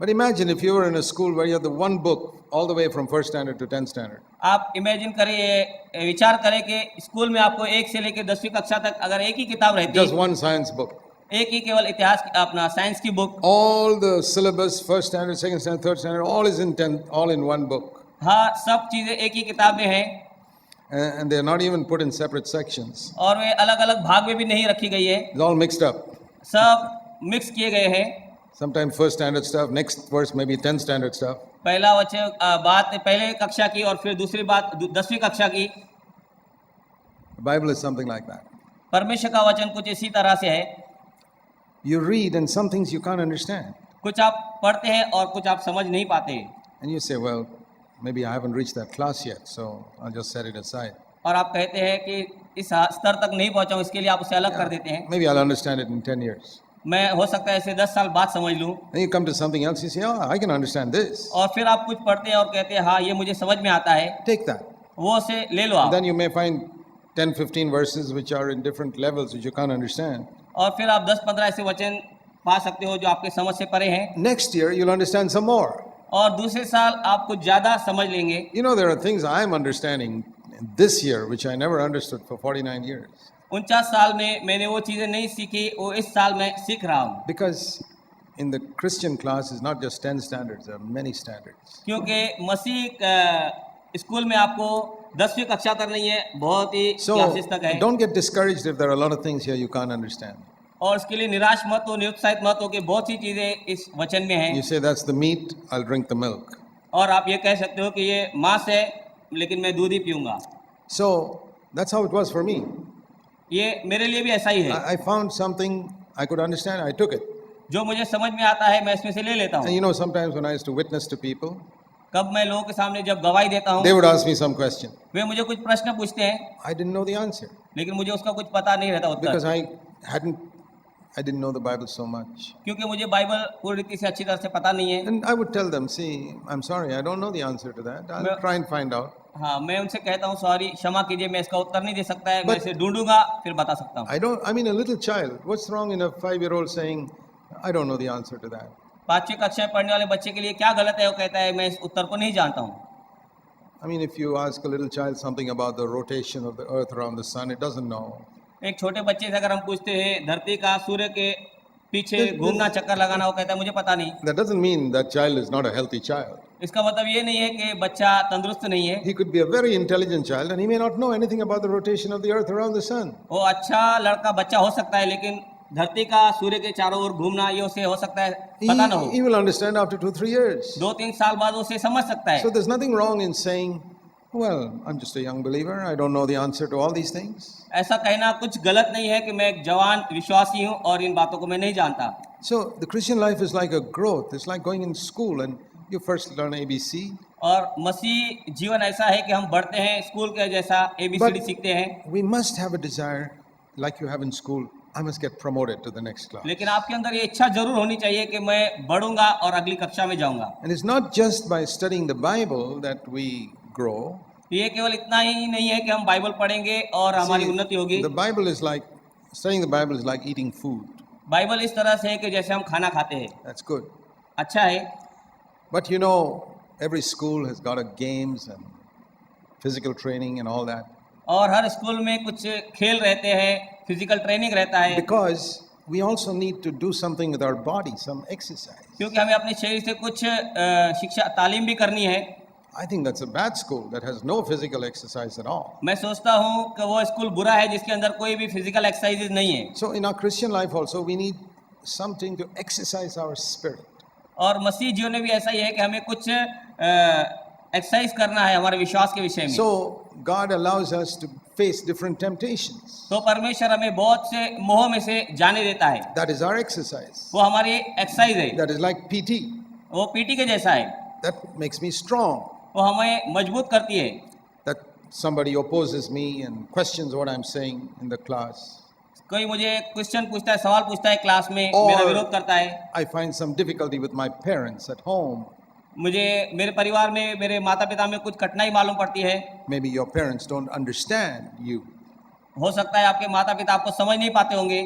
But imagine if you were in a school where you have the one book all the way from first standard to 10th standard. आप इमेजिन करिए, विचार करें कि स्कूल में आपको 1 से लेकर 10वीं कक्षा तक अगर एक ही किताब रहती Just है, one science book. एक ही केवल इतिहास अपना साइंस की book, All the syllabus, first standard, second standard, third standard, all is in 10th, all in one book. हाँ सब चीजें एक ही किताब में है And they're not even put in separate sections. और वे अलग अलग भाग में भी नहीं रखी गई है, It's all mixed up. सब मिक्स किए गए हैं। Sometimes first standard stuff, next verse maybe 10th standard stuff. पहला वचन बात पहले कक्षा की और फिर दूसरी बात 10वीं कक्षा की। The Bible is something like that. परमेश्वर का वचन कुछ इसी तरह से है, You read and some things you can't understand. कुछ आप पढ़ते हैं और कुछ आप समझ नहीं पाते, And you say, well, maybe I haven't reached that class yet, so I'll just set it aside. और आप कहते हैं कि इस स्तर तक नहीं पहुंचा हूं, इसके लिए आप उसे अलग कर देते हैं। Maybe I'll understand it in 10 years. मैं हो सकता है इसे 10 साल बाद समझ लूं। Then you come to something else, you say, oh, I can understand this. और फिर आप कुछ पढ़ते हैं और कहते हैं हाँ ये मुझे समझ में आता है, Take that. वो उसे ले लो आप। Then you may find 10, 15 verses which are in different levels which you can't understand. और फिर आप 10-15 ऐसे वचन पा सकते हो जो आपके समझ से परे हैं, Next year, you'll understand some more. और दूसरे साल आप कुछ ज्यादा समझ लेंगे। You know, there are things I'm understanding this year which I never understood for 49 years. 49 साल में मैंने वो चीजें नहीं सीखी, वो इस साल मैं सीख रहा हूँ। Because in the Christian class is not just 10 standards, there are many standards. क्योंकि मसीह स्कूल में आपको 10वीं कक्षा तक नहीं है, बहुत ही So क्लासेस तक है। don't get discouraged if there are a lot of things here you can't understand. और इसके लिए निराश मत हो, निरुत्साहित मत हो कि बहुत सी चीजें इस वचन में हैं। You say that's the meat, I'll drink the milk. और आप ये कह सकते हो कि ये मांस है लेकिन मैं दूध ही पीऊंगा। So that's how it was for me. ये मेरे लिए भी ऐसा ही है, I found something I could understand, I took it. जो मुझे समझ में आता है मैं इसमें से ले लेता And हूँ। you know, sometimes when I used to witness to people, कब मैं लोगों के सामने जब गवाही देता हूँ, they would ask me some question. वे मुझे कुछ प्रश्न पूछते हैं, I didn't know the answer लेकिन मुझे उसका कुछ पता नहीं रहता because Uttar, I didn't know the Bible so much. क्योंकि मुझे बाइबल पूरी रीति से अच्छी तरह से पता नहीं है। And I would tell them, see, I'm sorry, I don't know the answer to that. I'll try and find out. हाँ, मैं उनसे कहता हूँ सॉरी, क्षमा कीजिए, मैं इसका उत्तर नहीं दे सकता है, मैं But- इसे ढूंढूंगा फिर बता सकता हूँ। I mean, a little child, what's wrong in a 5-year-old saying, I don't know the answer to that? 5वीं कक्षा में पढ़ने वाले बच्चे के लिए क्या गलत है, वो कहता है मैं इस उत्तर को नहीं जानता हूँ। I mean, if you ask a little child something about the rotation of the earth around the sun, it doesn't know. एक छोटे बच्चे से अगर हम पूछते हैं धरती का सूर्य के पीछे घूमना, चक्कर लगाना, वो कहता है मुझे पता नहीं। That doesn't mean that child is not a healthy child. इसका मतलब ये नहीं है कि बच्चा तंदुरुस्त नहीं है, He could be a very intelligent child and he may not know anything about the rotation of the earth around the sun. वो अच्छा लड़का बच्चा हो सकता है लेकिन धरती का सूर्य के चारों ओर घूमना ये उसे हो सकता है पता ना हो। He will understand after 2-3 years. 2-3 साल बाद उसे समझ सकता है। So there's nothing wrong in saying, well, I'm just a young believer, I don't know the answer to all these things. ऐसा कहना कुछ गलत नहीं है कि मैं एक जवान विश्वासी हूँ और इन बातों को मैं नहीं जानता। So the Christian life is like a growth. It's like going in school and you first learn ABC. और मसीह जीवन ऐसा है कि हम बढ़ते हैं स्कूल के जैसा ABCD सीखते हैं, We must have a desire, like you have in school, I must get promoted to the next class. लेकिन आपके अंदर ये इच्छा जरूर होनी चाहिए कि मैं बढ़ूंगा और अगली कक्षा में जाऊंगा। And it's not just by studying the Bible that we grow. ये केवल इतना ही नहीं है कि हम बाइबल पढ़ेंगे और हमारी उन्नति होगी। The Bible is like, studying the Bible is like eating food. Bible इस तरह से है कि जैसे हम खाना खाते हैं, That's good. अच्छा है, But you know, every school has got a games and physical training and all that. और हर स्कूल में कुछ खेल रहते हैं, फिजिकल ट्रेनिंग रहता है, Because we also need to do something with our body, some exercise. क्योंकि हमें अपने शरीर से कुछ शिक्षा तालीम भी करनी है। I think that's a bad school that has no physical exercise at all. मैं सोचता हूँ कि वो स्कूल बुरा है जिसके अंदर कोई भी फिजिकल एक्सरसाइजेज नहीं है। So in our Christian life also, we need something to exercise our spirit. और मसीह जीवन में भी ऐसा ही है कि हमें कुछ एक्सरसाइज करना है हमारे विश्वास के विषय में। So God allows us to face different temptations. तो परमेश्वर हमें बहुत से मोह में से जाने देता है, That is our exercise. वो हमारी एक्सरसाइज है, That is like PT. वो पीटी के जैसा है, That makes me strong. वो हमें मजबूत करती है। That somebody opposes me and questions what I'm saying in the class. कोई मुझे क्वेश्चन पूछता है, सवाल पूछता है क्लास में, और- मेरा विरोध करता है। I find some difficulty with my parents at home. मुझे मेरे परिवार में, मेरे माता पिता में कुछ कठिनाई मालूम पड़ती है। Maybe your parents don't understand you. हो सकता है आपके माता पिता आपको समझ नहीं पाते होंगे,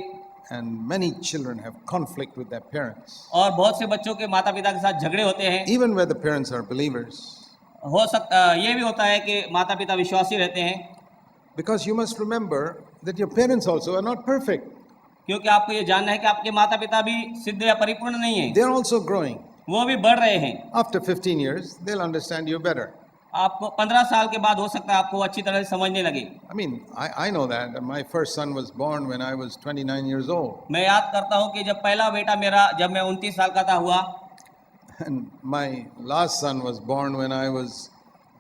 And many children have conflict with their parents. और बहुत से बच्चों के माता पिता के साथ झगड़े होते हैं। Even where the parents are believers. हो सकता ये भी होता है कि माता पिता विश्वासी रहते हैं, Because you must remember that your parents also are not perfect. क्योंकि आपको ये जानना है कि आपके माता पिता भी सिद्ध या परिपूर्ण नहीं है, They're also growing. वो भी बढ़ रहे हैं। After 15 years, they'll understand you better. आपको 15 साल के बाद हो सकता है आपको अच्छी तरह से समझने लगे। I mean, I know that. My first son was born when I was 29 years old. मैं याद करता हूँ कि जब पहला बेटा मेरा जब मैं 29 साल का था हुआ, And my last son was born when I was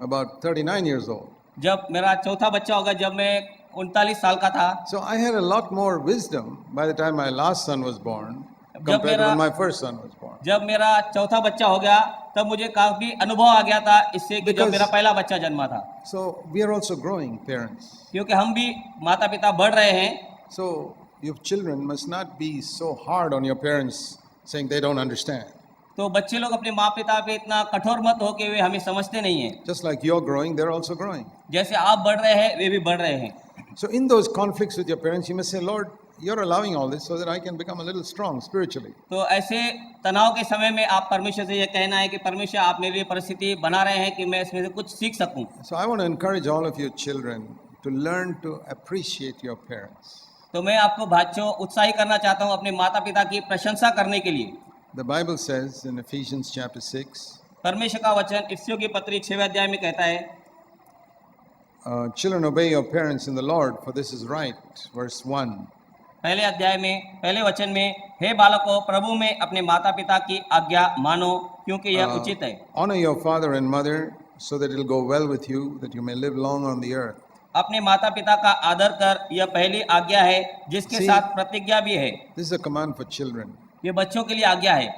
about 39 years old. जब मेरा चौथा बच्चा होगा जब मैं 39 साल का था। So I had a lot more wisdom by the time my last son was born जब compared to मेरा when my first son was born. जब मेरा चौथा बच्चा हो गया तब मुझे काफी अनुभव आ गया था इससे कि जब Because- मेरा पहला बच्चा जन्मा था, So we are also growing parents. क्योंकि हम भी माता पिता बढ़ रहे हैं। So your children must not be so hard on your parents saying they don't understand. तो बच्चे लोग अपने माँ पिता पे इतना कठोर मत हो कि वे हमें समझते नहीं हैं। Just like you're growing, they're also growing. जैसे आप बढ़ रहे हैं वे भी बढ़ रहे हैं। So in those conflicts with your parents, you must say, Lord, you're allowing all this so that I can become a little strong spiritually. तो ऐसे तनाव के समय में आप परमेश्वर से यह कहना है कि परमेश्वर आप मेरे लिए परिस्थिति बना रहे हैं कि मैं इसमें से कुछ सीख सकूं। So I want to encourage all of your children to learn to appreciate your parents. तो मैं आपको बच्चों उत्साहित करना चाहता हूं अपने माता पिता की प्रशंसा करने के लिए। The Bible says in Ephesians chapter 6, परमेश्वर का वचन इफिसियों की पत्री 6वें अध्याय में कहता है, children obey your parents in the Lord, for this is right. Verse 1. पहले अध्याय में पहले वचन में, हे बालकों प्रभु में अपने माता पिता की आज्ञा मानो क्योंकि यह उचित है। Honor your father and mother so that it will go well with you, that you may live long on the earth. अपने माता पिता का आदर कर, यह पहली आज्ञा है जिसके See- साथ प्रतिज्ञा भी है। This is a command for children. ये बच्चों के लिए आज्ञा है।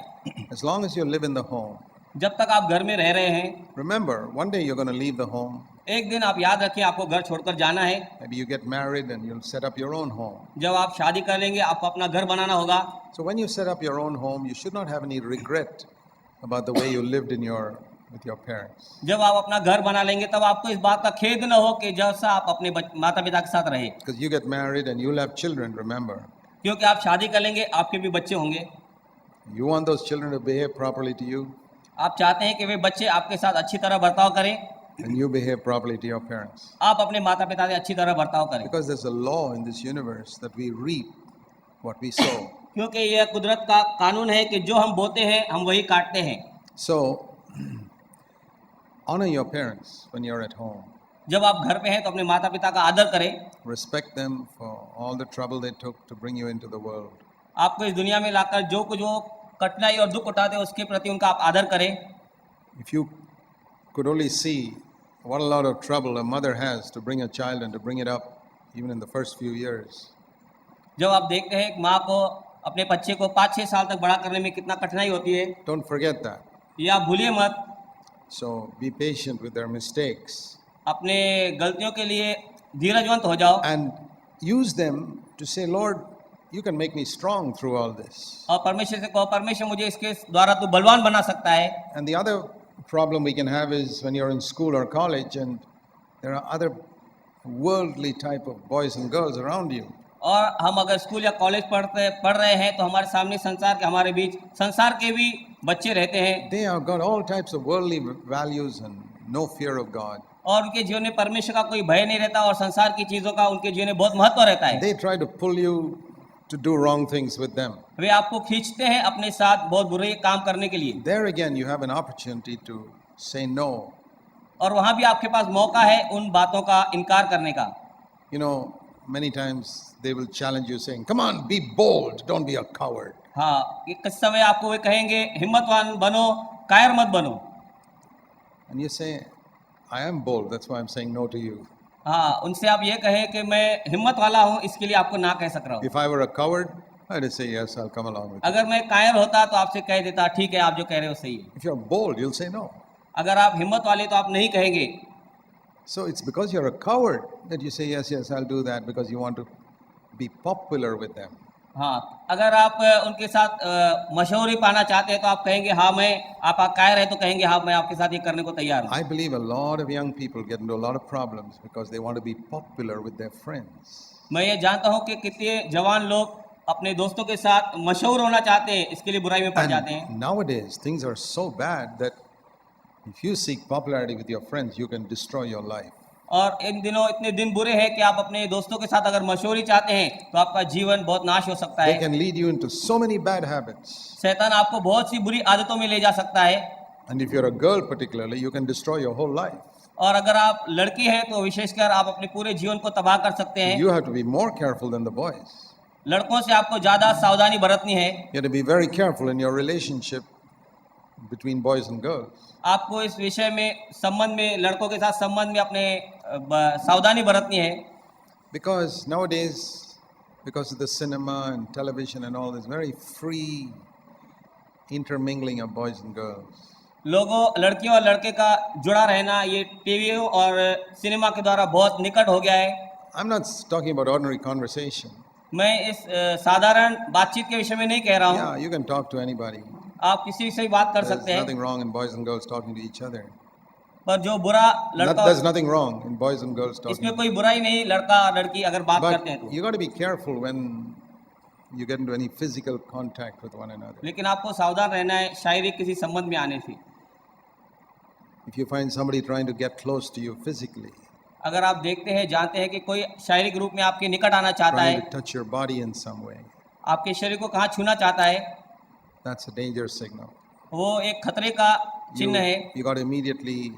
As long as you live in the home, जब तक आप घर में रह रहे हैं, remember, one day you're going to leave the home. एक दिन आप याद रखिए आपको घर छोड़कर जाना है। Maybe you get married and you'll set up your own home. जब आप शादी कर लेंगे आपको अपना घर बनाना होगा। So when you set up your own home, you should not have any regret about the way you lived with your parents. जब आप अपना घर बना लेंगे तब आपको इस बात का खेद न हो कि जैसा आप अपने माता पिता के साथ रहे, Because you get married and you'll have children, remember. क्योंकि आप शादी कर लेंगे आपके भी बच्चे होंगे। You want those children to behave properly to you, आप चाहते हैं कि वे बच्चे आपके साथ अच्छी तरह बर्ताव करें, and you behave properly to your parents. आप अपने माता पिता से अच्छी तरह बर्ताव करें, Because there's a law in this universe that we reap what we sow. क्योंकि यह कुदरत का कानून है कि जो हम बोते हैं हम वही काटते हैं। So honor your parents when you're at home. जब आप घर पे हैं तो अपने माता पिता का आदर करें। Respect them for all the trouble they took to bring you into the world. आपको इस दुनिया में लाकर जो कुछ वो कठिनाई और दुख उठाते हैं उसके प्रति उनका आप आदर करें। If you could only see what a lot of trouble a mother has to bring a child and to bring it up, even in the first few years. जब आप देखते हैं एक माँ को अपने बच्चे को 5-6 साल तक बड़ा करने में कितना कठिनाई होती है, Don't forget that. ये आप भूलिए मत। So be patient with their mistakes अपने गलतियों के लिए धीरजवंत हो जाओ and use them to say, Lord, you can make me strong through all this. और परमेश्वर से कहो, परमेश्वर मुझे इसके द्वारा तू बलवान बना सकता है। And the other problem we can have is when you're in school or college and there are other worldly type of boys and girls around you. और हम अगर स्कूल या कॉलेज पढ़ रहे हैं तो हमारे सामने संसार के हमारे बीच संसार के भी बच्चे रहते हैं They have got all types of worldly values and no fear of God. और उनके जीवन में परमेश्वर का कोई भय नहीं रहता और संसार की चीजों का उनके जीवन में बहुत महत्व रहता है। They try to pull you to do wrong things with them. वे आपको खींचते हैं अपने साथ बहुत बुरे काम करने के लिए, There again, you have an opportunity to say no. और वहां भी आपके पास मौका है उन बातों का इनकार करने का। You know, many times they will challenge you saying, come on, be bold, don't be a coward. हाँ, कि कुछ समय आपको वे कहेंगे हिम्मतवान बनो, कायर मत बनो। And you say, I am bold, that's why I'm saying no to you. हाँ, उनसे आप ये कहें कि मैं हिम्मत वाला हूँ इसके लिए आपको ना कह सक रहा हूँ। If I were a coward, I'd say, yes, I'll come along with you. अगर मैं कायर होता तो आपसे कह देता ठीक है आप जो कह रहे हो सही है। If you're bold, you'll say no. अगर आप हिम्मत वाले तो आप नहीं कहेंगे। So it's because you're a coward that you say, yes, yes, I'll do that because you want to be popular with them. हाँ, अगर आप उनके साथ मशहूरी पाना चाहते हैं तो आप कहेंगे हाँ मैं, आप कायर है तो कहेंगे हाँ मैं आपके साथ ये करने को तैयार हूँ। I believe a lot of young people get into a lot of problems because they want to be popular with their friends. मैं ये जानता हूँ कि कितने जवान लोग अपने दोस्तों के साथ मशहूर होना चाहते हैं, इसके लिए बुराई में पड़ जाते हैं। And nowadays, things are so bad that if you seek popularity with your friends, you can destroy your life. और इन दिनों इतने दिन बुरे हैं कि आप अपने दोस्तों के साथ अगर मशहूरी चाहते हैं तो आपका जीवन बहुत नाश हो सकता They है। can lead you into so many bad habits. शैतान आपको बहुत सी बुरी आदतों में ले जा सकता है। And if you're a girl particularly, you can destroy your whole life. और अगर आप लड़की हैं तो विशेषकर आप अपने पूरे जीवन को तबाह कर सकते हैं। You have to be more careful than the boys. लड़कों से आपको ज्यादा सावधानी बरतनी है। You have to be very careful in your relationship between boys and girls. आपको इस विषय में संबंध में लड़कों के साथ संबंध में अपने सावधानी बरतनी है। Because nowadays, because of the cinema and television and all this very free intermingling of boys and girls. लोगों लड़कियों और लड़के का जुड़ा रहना ये टीवी और सिनेमा के द्वारा बहुत निकट हो गया है। I'm not talking about ordinary conversation. मैं इस साधारण बातचीत के विषय में नहीं कह रहा हूँ। Yeah, you can talk to anybody. आप किसी से भी बात कर There's सकते हैं, nothing wrong in boys and girls talking to each other. पर जो बुरा लड़का There's nothing wrong in boys and girls talking. इसमें कोई बुराई नहीं, लड़का लड़की अगर बात करते हैं But तो। you got to be careful when you get into any physical contact with one another. लेकिन आपको सावधान रहना है शारीरिक किसी संबंध में आने से। If you find somebody trying to get close to you physically, अगर आप देखते हैं जानते हैं कि कोई शारीरिक रूप में आपके निकट आना चाहता trying है, to touch your body in some way, आपके शरीर को कहाँ छूना चाहता है, that's a danger signal. वो एक खतरे का चिन्ह है। You got to immediately,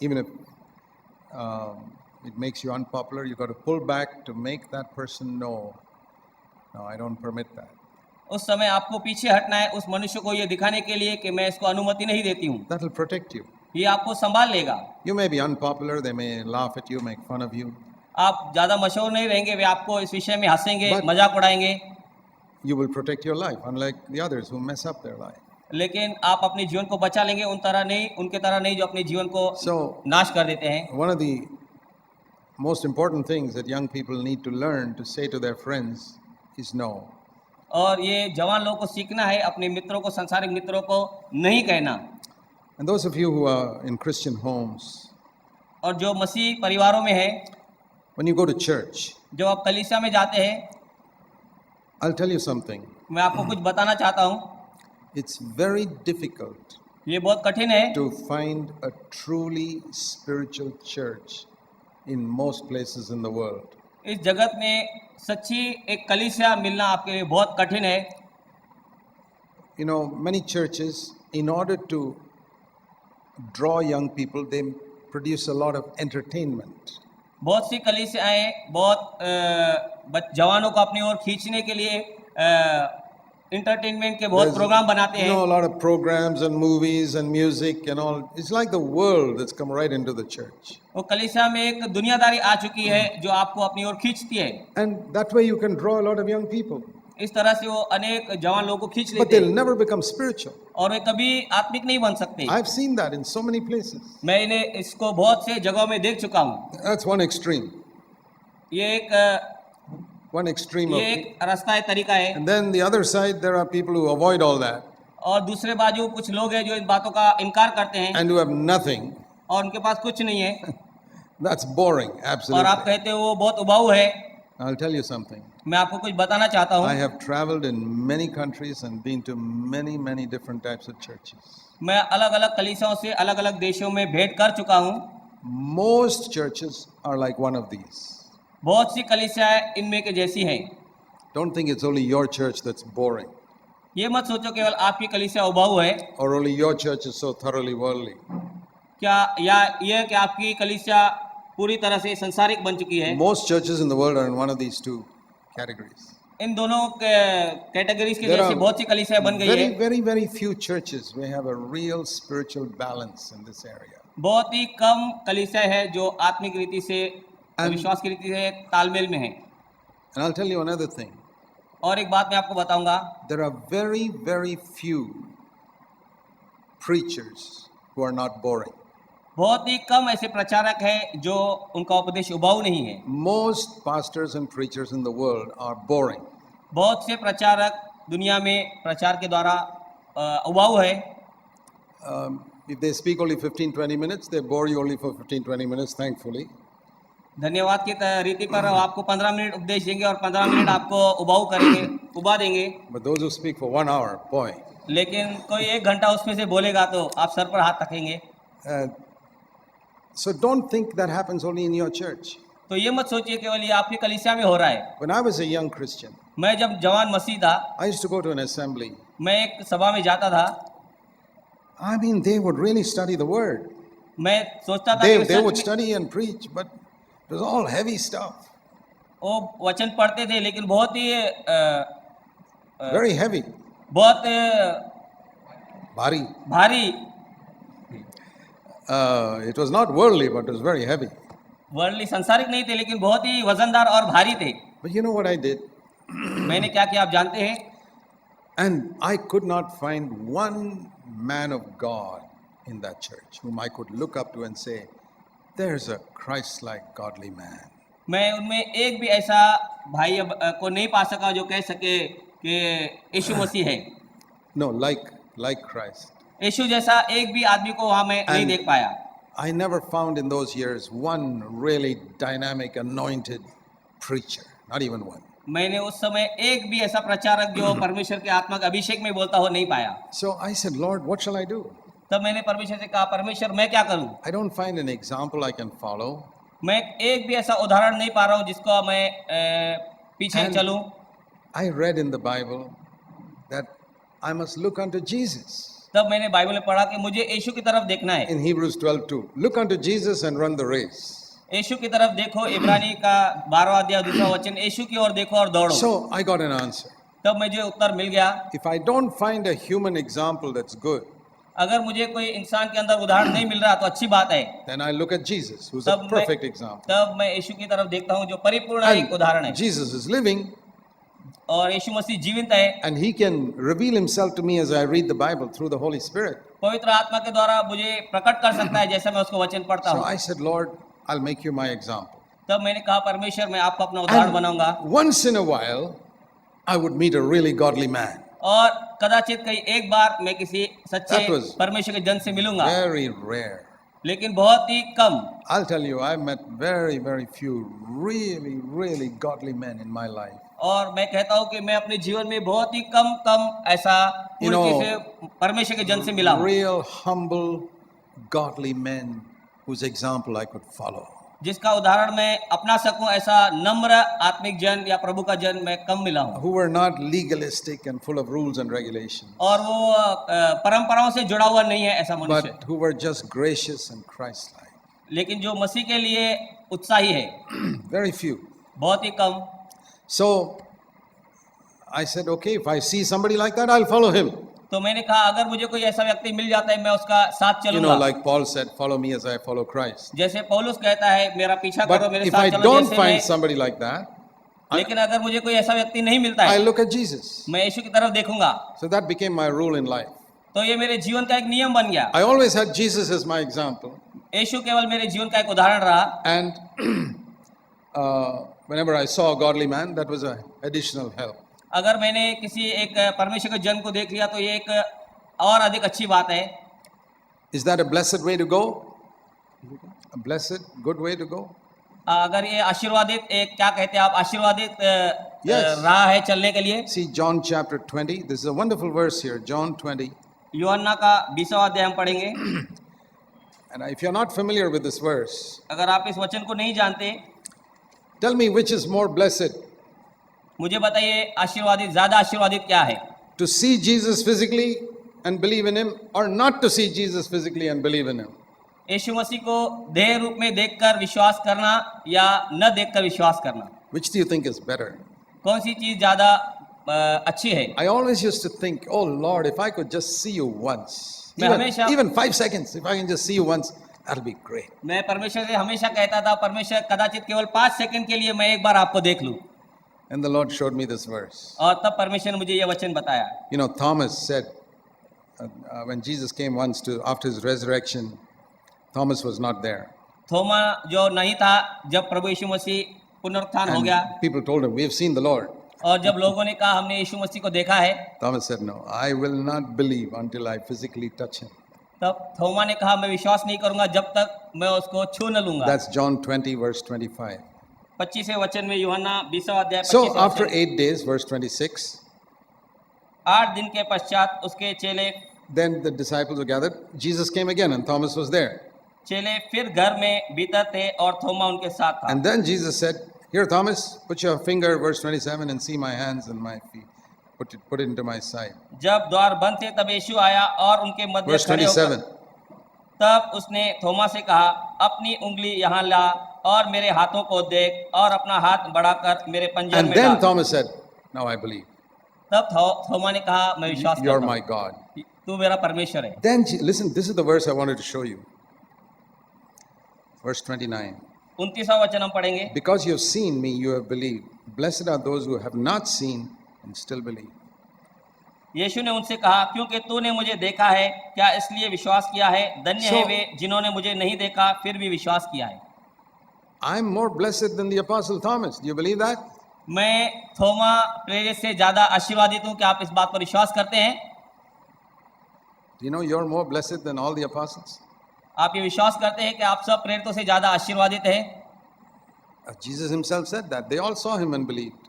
even if it makes you unpopular, you got to pull back to make that person know, no, I don't permit that. उस समय आपको पीछे हटना है उस मनुष्य को ये दिखाने के लिए कि मैं इसको अनुमति नहीं देती हूँ। That will protect you. ये आपको संभाल लेगा। You may be unpopular, they may laugh at you, make fun of you. आप ज्यादा मशहूर नहीं रहेंगे, वे आपको इस विषय में हंसेंगे, But- मजाक उड़ाएंगे, You will protect your life, unlike the others who mess up their life. लेकिन आप अपने जीवन को बचा लेंगे उनके तरह नहीं जो अपने जीवन को So, नाश कर देते हैं। one of the most important things that young people need to learn to say to their friends is no. और ये जवान लोगों को सीखना है अपने मित्रों को, सांसारिक मित्रों को नहीं कहना। And those of you who are in Christian homes, और जो मसीह परिवारों में है, when you go to church, जो आप कलीसिया में जाते हैं, I'll tell you something. मैं आपको कुछ बताना चाहता हूँ। It's very difficult ये बहुत कठिन है to find a truly spiritual church in most places in the world. इस जगत में सच्ची एक कलीसिया मिलना आपके लिए बहुत कठिन है। You know, many churches, in order to draw young people, they produce a lot of entertainment. बहुत सी कलीसियाएं बहुत जवानों को अपनी ओर खींचने के लिए इंटरटेनमेंट के बहुत There's, प्रोग्राम बनाते you हैं। know, a lot of programs and movies and music and all. It's like the world that's come right into the church. वो कलीसिया में एक दुनियादारी आ चुकी है जो आपको अपनी ओर खींचती है। And that way you can draw a lot of young people. इस तरह से वो अनेक जवान लोगों को खींच But लेते they'll हैं never become spiritual. और वे कभी आत्मिक नहीं बन सकते। I've seen that in so many places. मैं इन्हें इसको बहुत से जगहों में देख चुका हूँ। That's one extreme. ये एक One extreme ये of एक रास्ता है, तरीका है। And then the other side, there are people who avoid all that और दूसरे बाजू कुछ लोग हैं जो इन बातों का इनकार करते हैं and who have nothing. और उनके पास कुछ नहीं है That's boring, और आप absolutely. कहते हो वो बहुत उबाऊ है। I'll tell you something. मैं आपको कुछ बताना चाहता I हूँ। have traveled in many countries and been to many, many different types of churches. मैं अलग अलग कलीसियाओं से अलग अलग देशों में भेंट कर चुका हूँ। Most churches are like one of these. बहुत सी कलीसियाएं इनमें के जैसी हैं। Don't think it's only your church that's boring ये मत सोचो केवल आपकी कलीसिया उबाऊ है, or only your church is so thoroughly worldly. क्या या ये कि आपकी कलीसिया पूरी तरह से संसारिक बन चुकी है। Most churches in the world are in one of these two categories. इन दोनों कैटेगरीज के There जैसी are बहुत सी कलीसियाएं बन गई very, है। very, very few churches may have a real spiritual balance in this area. बहुत ही कम कलीसियाएं हैं जो आत्मिक रीति से And- विश्वास की रीति से तालमेल में है। And I'll tell you another thing. और एक बात मैं आपको बताऊंगा, There are very, very few preachers who are not boring. बहुत ही कम ऐसे प्रचारक हैं जो उनका उपदेश उबाऊ नहीं है। Most pastors and preachers in the world are boring. बहुत से प्रचारक दुनिया में प्रचार के द्वारा उबाऊ है। If they speak only 15-20 minutes, they bore you only for 15-20 minutes, thankfully. धन्यवाद की रीति पर आपको 15 मिनट उपदेश देंगे और 15 मिनट आपको उबाऊ करेंगे, उबा देंगे। But those who speak for 1 hour, boy. लेकिन कोई 1 घंटा उसमें से बोलेगा तो आप सर पर हाथ रखेंगे। So don't think that happens only in your church. तो ये मत सोचिए केवल ये आपकी कलीसिया में हो रहा है। When I was a young Christian, मैं जब जवान मसीह था, I used to go to an assembly. मैं एक सभा में जाता था। I mean, they would really study the word. मैं सोचता था कि They would सच में study and preach, but it was all heavy stuff, वो वचन पढ़ते थे लेकिन बहुत ही very heavy, बहुत bhari. भारी, It was not worldly, but it was very heavy. Worldly सांसारिक नहीं थे लेकिन बहुत ही वजनदार और भारी थे। But you know what I did? मैंने क्या किया आप जानते हैं? And I could not find one man of God in that church whom I could look up to and say, there's a Christ-like godly man. मैं उनमें एक भी ऐसा भाई को नहीं पा सका जो कह सके कि यीशु मसीह है। No, like Christ. यीशु जैसा एक भी आदमी को वहां मैं नहीं देख पाया। I never found in those years one really dynamic, anointed preacher, not even one. मैंने उस समय एक भी ऐसा प्रचारक जो परमेश्वर के आत्मा के अभिषेक में बोलता हो नहीं पाया। So I said, Lord, what shall I do? तब मैंने परमेश्वर से कहा, परमेश्वर मैं क्या करूं? I don't find an example I can follow. मैं एक भी ऐसा उदाहरण नहीं पा रहा हूं जिसको मैं पीछे And चलूं। I read in the Bible that I must look unto Jesus. तब मैंने बाइबल में पढ़ा कि मुझे यीशु की तरफ देखना है। In Hebrews 12:2, look unto Jesus and run the race. यीशु की तरफ देखो, इब्रानी का 12वां अध्याय 2वां वचन, यीशु की ओर देखो और दौड़ो। So I got an answer. तब मुझे उत्तर मिल गया। If I don't find a human example that's good, अगर मुझे कोई इंसान के अंदर उदाहरण नहीं मिल रहा तो अच्छी बात है। then I look at Jesus, who's a तब perfect example. तब मैं यीशु की तरफ देखता हूँ जो परिपूर्ण एक उदाहरण है। And Jesus is living, और यीशु मसीह जीवित है। and he can reveal himself to me as I read the Bible through the Holy Spirit. पवित्र आत्मा के द्वारा मुझे प्रकट कर सकता है जैसे मैं उसको वचन पढ़ता So हूँ। I said, Lord, I'll make you my example. तब मैंने कहा, परमेश्वर मैं आपको अपना उदाहरण बनाऊंगा। And once in a while, I would meet a really godly man. और कदाचित कहीं एक बार मैं किसी सच्चे That was परमेश्वर के जन से मिलूंगा, Very rare. लेकिन बहुत ही कम। I'll tell you, I've met very, very few really godly men in my life. और मैं कहता हूँ कि मैं अपने जीवन में बहुत ही कम ऐसा You know, पूर्ण से परमेश्वर के जन से मिला हूँ, Real humble, godly men whose example I could follow. जिसका उदाहरण मैं अपना सकूं, ऐसा नम्र आत्मिक जन या प्रभु का जन मैं कम मिला हूं। Who were not legalistic and full of rules and regulations, और वो परंपराओं से जुड़ा हुआ नहीं है ऐसा मनुष्य, but who were just gracious and Christ-like. लेकिन जो मसीह के लिए उत्साही है, Very few. बहुत ही कम। So I said, okay, if I see somebody like that, I'll follow him. तो मैंने कहा, अगर मुझे कोई ऐसा व्यक्ति मिल जाता है मैं उसका साथ You know, चलूंगा। like Paul said, follow me as I follow Christ. जैसे पौलुस कहता है, मेरा पीछा करो, But मेरे if I साथ चलो don't जैसे find मैं। somebody like that, लेकिन अगर मुझे कोई ऐसा व्यक्ति नहीं मिलता I है, look at Jesus. मैं यीशु की तरफ देखूंगा। So that became my rule in life. तो ये मेरे जीवन का एक नियम बन गया। I always had Jesus as my example. यीशु केवल मेरे जीवन का एक उदाहरण रहा। And whenever I saw a godly man, that was an additional help. अगर मैंने किसी एक परमेश्वर के जन को देख लिया तो ये एक और अधिक अच्छी बात है। Is that a blessed way to go? A blessed, good way to go? अगर ये आशीर्वादित एक क्या कहते हैं आप, आशीर्वादित Yes. राह है चलने के लिए। See John chapter 20. This is a wonderful verse here. John 20. यूहन्ना का 20वां अध्याय हम पढ़ेंगे। And if you're not familiar with this verse, अगर आप इस वचन को नहीं जानते, tell me which is more blessed, मुझे बताइए आशीर्वादित, ज्यादा आशीर्वादित क्या है? to see Jesus physically and believe in him, or not to see Jesus physically and believe in him? यीशु मसीह को देह रूप में देखकर विश्वास करना या न देखकर विश्वास करना, Which do you think is better? कौन सी चीज ज्यादा अच्छी है? I always used to think, oh Lord, if I could just see you once, मैं हमेशा- even 5 seconds, if I can just see you once, that'll be great. मैं परमेश्वर से हमेशा कहता था, परमेश्वर कदाचित केवल 5 सेकंड के लिए मैं एक बार आपको देख लूं। And the Lord showed me this verse. और तब परमेश्वर ने मुझे ये वचन बताया। You know, Thomas said, when Jesus came once to after his resurrection, Thomas was not there. थोमा जो नहीं था जब प्रभु यीशु मसीह पुनरुत्थान हो गया, And people told him, we have seen the Lord. और जब लोगों ने कहा हमने यीशु मसीह को देखा है, Thomas said, no, I will not believe until I physically touch him. तब थोमा ने कहा मैं विश्वास नहीं करूंगा जब तक मैं उसको छू न लूंगा। That's John 20, verse 25. 25वें वचन में, यूहन्ना 20वां अध्याय 25 So after 8 days, verse 26, 8 दिन के पश्चात उसके चेले then the disciples were gathered. Jesus came again and Thomas was there. फिर घर में भीतर थे और थोमा उनके साथ था। And then Jesus said, here Thomas, put your finger, verse 27, and see my hands and my feet. Put it into my side. जब द्वार बंद थे तब यीशु आया और उनके मध्य Verse खड़े 27. होकर तब उसने थोमा से कहा, अपनी उंगली यहाँ ला और मेरे हाथों को देख और अपना हाथ बढ़ाकर मेरे पंजर And में then डाल। Thomas said, Now I believe. तब थोमा ने कहा, मैं विश्वास You're करता my हूँ, God. तू मेरा परमेश्वर है। Then, listen, this is the verse I wanted to show you. Verse 29. 29वां वचन हम पढ़ेंगे। Because you have seen me, you have believed. Blessed are those who have not seen and still believe. यीशु ने उनसे कहा, क्योंकि तूने मुझे देखा है, क्या इसलिए विश्वास किया है? धन्य है वे जिन्होंने मुझे नहीं देखा फिर भी विश्वास किया है। I'm more blessed than the Apostle Thomas. Do you believe that? मैं थोमा प्रेरित से ज्यादा आशीर्वादित हूँ। क्या आप इस बात पर विश्वास करते हैं? Do you know you're more blessed than all the apostles? आप ये विश्वास करते हैं कि आप सब प्रेरितों से ज्यादा आशीर्वादित हैं? Jesus himself said that. They all saw him and believed.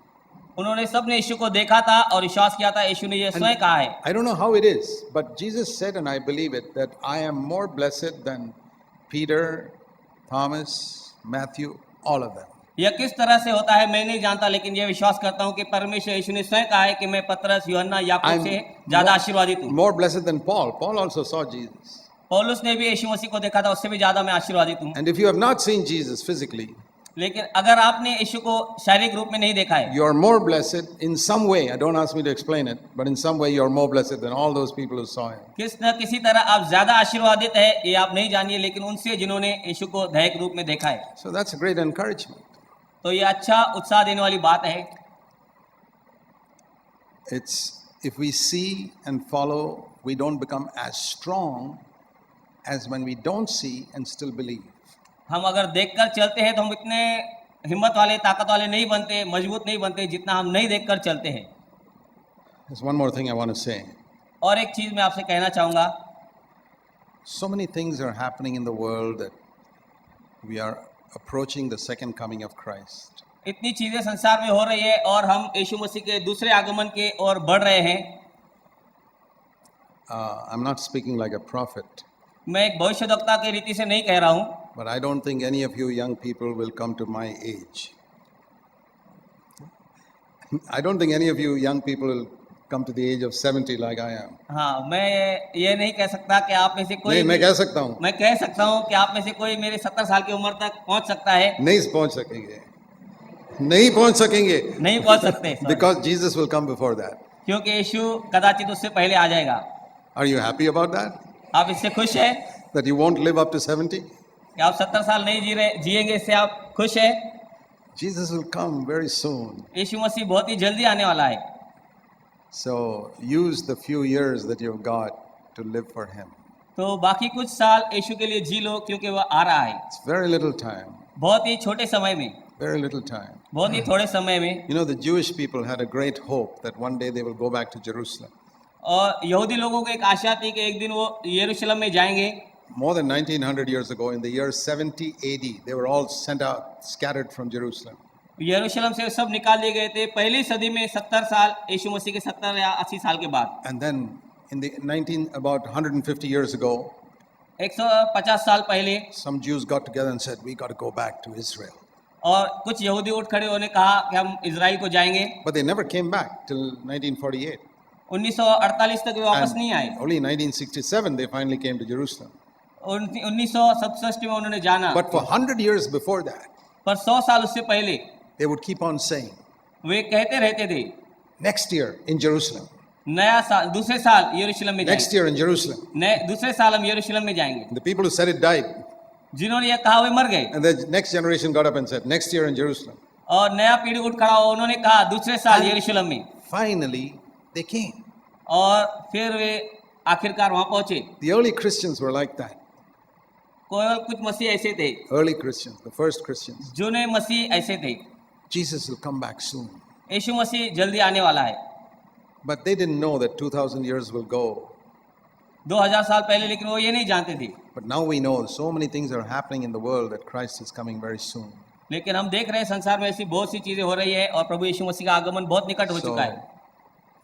उन्होंने सबने यीशु को देखा था और विश्वास किया था। यीशु ने ये स्वयं कहा है। I don't know how it is, but Jesus said, and I believe it, that I am more blessed than Peter, Thomas, Matthew, all of them. यह किस तरह से होता है मैं नहीं जानता, लेकिन यह विश्वास करता हूँ कि परमेश्वर यीशु ने स्वयं कहा है कि मैं पतरस, यूहन्ना, याकूब से ज्यादा आशीर्वादित हूँ। More blessed than Paul. Paul also saw Jesus. पौलुस ने भी यीशु मसीह को देखा था, उससे भी ज्यादा मैं आशीर्वादित हूँ। And if you have not seen Jesus physically, लेकिन अगर आपने यीशु को शारीरिक रूप में नहीं देखा है, you are more blessed in some way. Don't ask me to explain it, but in some way you are more blessed than all those people who saw him. किस न किसी तरह आप ज्यादा आशीर्वादित है, ये आप नहीं जानिए, लेकिन उनसे जिन्होंने यीशु को दैहिक रूप में देखा है। So that's a great encouragement. तो ये अच्छा उत्साह देने वाली बात है। It's if we see and follow, we don't become as strong as when we don't see and still believe. हम अगर देखकर चलते हैं तो हम इतने हिम्मत वाले, ताकत वाले नहीं बनते, मजबूत नहीं बनते, जितना हम नहीं देखकर चलते हैं। There's one more thing I want to say. और एक चीज मैं आपसे कहना चाहूंगा, So many things are happening in the world that we are approaching the second coming of Christ. इतनी चीजें संसार में हो रही है और हम यीशु मसीह के दूसरे आगमन के ओर बढ़ रहे हैं। I'm not speaking like a prophet, मैं एक भविष्यद्वक्ता की रीति से नहीं कह रहा हूँ, but I don't think any of you young people will come to my age. I don't think any of you young people will come to the age of 70 like I am. हाँ, मैं ये नहीं कह सकता कि आप में से कोई, नहीं, मैं कह सकता हूँ, मैं कह सकता हूँ कि आप में से कोई मेरे 70 साल की उम्र तक पहुंच सकता है। नहीं पहुंच सकेंगे, नहीं पहुंच सकेंगे, नहीं पहुंच सकते, sorry। because Jesus will come before that. क्योंकि यीशु कदाचित उससे पहले आ जाएगा। Are you happy about that? आप इससे खुश हैं That you won't live up to 70? कि आप 70 साल नहीं जिएंगे, इससे आप खुश हैं? Jesus will come very soon. यीशु मसीह बहुत ही जल्दी आने वाला है। So use the few years that you've got to live for Him. तो बाकी कुछ साल यीशु के लिए जी लो, क्योंकि वह आ रहा है। It's very little time, बहुत ही छोटे समय में, very little time. बहुत ही थोड़े समय में। You know, the Jewish people had a great hope that one day they will go back to Jerusalem. और यहूदी लोगों को एक आशा थी कि एक दिन वो यरूशलेम में जाएंगे। More than 1900 years ago, in the year 70 AD, they were all sent out, scattered from Jerusalem. यरूशलेम से सब निकाल दिए गए थे पहली सदी में, 70 साल, यीशु मसीह के 70 या 80 साल के बाद। And then in the about 150 years ago, 150 साल पहले some Jews got together and said, we got to go back to Israel. और कुछ यहूदी उठ खड़े होने कहा कि हम इजराइल को जाएंगे। But they never came back till 1948. 1948 तक वे वापस नहीं आए। Only in 1967 they finally came to Jerusalem. 1967 में उन्होंने जाना। But for 100 years before that, पर 100 साल उससे पहले they would keep on saying, वे कहते रहते थे, next year in Jerusalem, नया साल, दूसरे साल यरूशलेम में next जाएंगे, year in Jerusalem. दूसरे साल हम यरूशलेम में जाएंगे। And the people who said it died. जिन्होंने ये कहा वे मर गए। And the next generation got up and said, next year in Jerusalem. और नया पीढ़ी उठ खड़ा हुआ, उन्होंने कहा दूसरे साल यरूशलेम में। Finally, they came. और फिर वे आखिरकार वहां पहुंचे। The early Christians were like that. कुछ मसीह ऐसे थे, Early Christians, the first Christians. जो ने मसीह ऐसे थे। Jesus will come back soon. यीशु मसीह जल्दी आने वाला है। But they didn't know that 2000 years will go. 2000 साल पहले, लेकिन वो ये नहीं जानते थे। But now we know so many things are happening in the world that Christ is coming very soon. लेकिन हम देख रहे हैं संसार में ऐसी बहुत सी चीजें हो रही है और प्रभु यीशु मसीह का आगमन बहुत निकट हो चुका है।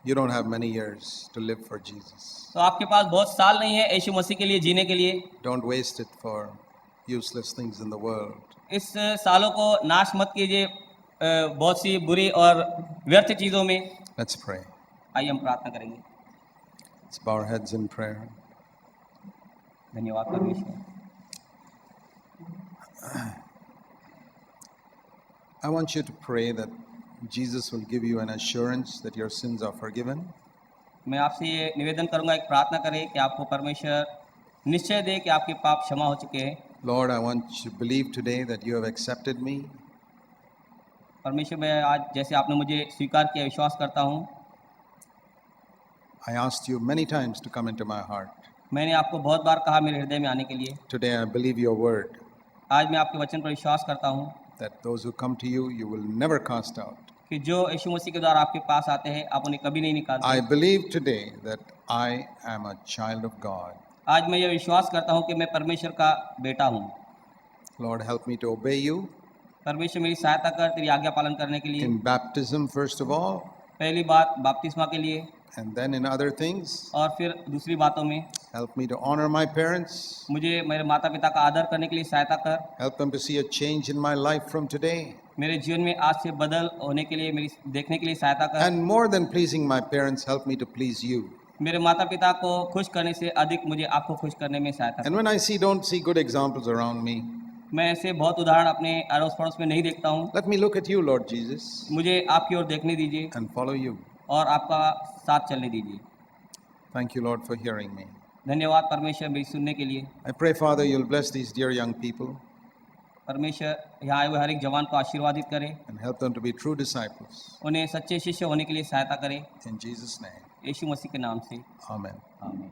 You don't have many years to live for Jesus. तो आपके पास बहुत साल नहीं है यीशु मसीह के लिए जीने के लिए। Don't waste it for useless things in the world. इस सालों को नाश मत कीजिए बहुत सी बुरी और व्यर्थ चीजों में। Let's pray. आइए हम प्रार्थना करेंगे। Let's bow our heads in prayer. धन्यवाद परमेश्वर। I want you to pray that Jesus will give you an assurance that your sins are forgiven. मैं आपसे ये निवेदन करूंगा, एक प्रार्थना करें कि आपको परमेश्वर निश्चय दे कि आपके पाप क्षमा हो चुके हैं। Lord, I want you to believe today that you have accepted me. परमेश्वर, मैं आज जैसे आपने मुझे स्वीकार किया विश्वास करता हूँ। I asked you many times to come into my heart. मैंने आपको बहुत बार कहा मेरे हृदय में आने के लिए। Today I believe your word आज मैं आपके वचन पर विश्वास करता हूँ that those who come to you, you will never cast out. कि जो यीशु मसीह के द्वारा आपके पास आते हैं आप उन्हें कभी नहीं I निकालते। believe today that I am a child of God. आज मैं ये विश्वास करता हूँ कि मैं परमेश्वर का बेटा हूँ। Lord, help me to obey you परमेश्वर मेरी सहायता कर तेरी आज्ञा पालन करने के लिए। in baptism, first of all, पहली बात बपतिस्मा के लिए and then in other things. और फिर दूसरी बातों में Help me to honor my parents. मुझे मेरे माता पिता का आदर करने के लिए सहायता कर। Help them to see a change in my life from today. मेरे जीवन में आज से बदल होने के लिए मेरी देखने के लिए सहायता कर। And more than pleasing my parents, help me to please you. मेरे माता पिता को खुश करने से अधिक मुझे आपको खुश करने में सहायता कर। And when I don't see good examples around me, मैं ऐसे बहुत उदाहरण अपने अड़ोस पड़ोस में नहीं देखता हूँ। let me look at you, Lord Jesus, मुझे आपकी ओर देखने दीजिए and follow you. और आपका साथ चलने दीजिए। Thank you, Lord, for hearing me. धन्यवाद परमेश्वर मेरी सुनने के लिए। I pray, Father, you'll bless these dear young people परमेश्वर यहाँ आए हुए हर एक जवान को आशीर्वादित करे, and help them to be true disciples. उन्हें सच्चे शिष्य होने के लिए सहायता करे। In Jesus' name, यीशु मसीह के नाम से amen. आमीन।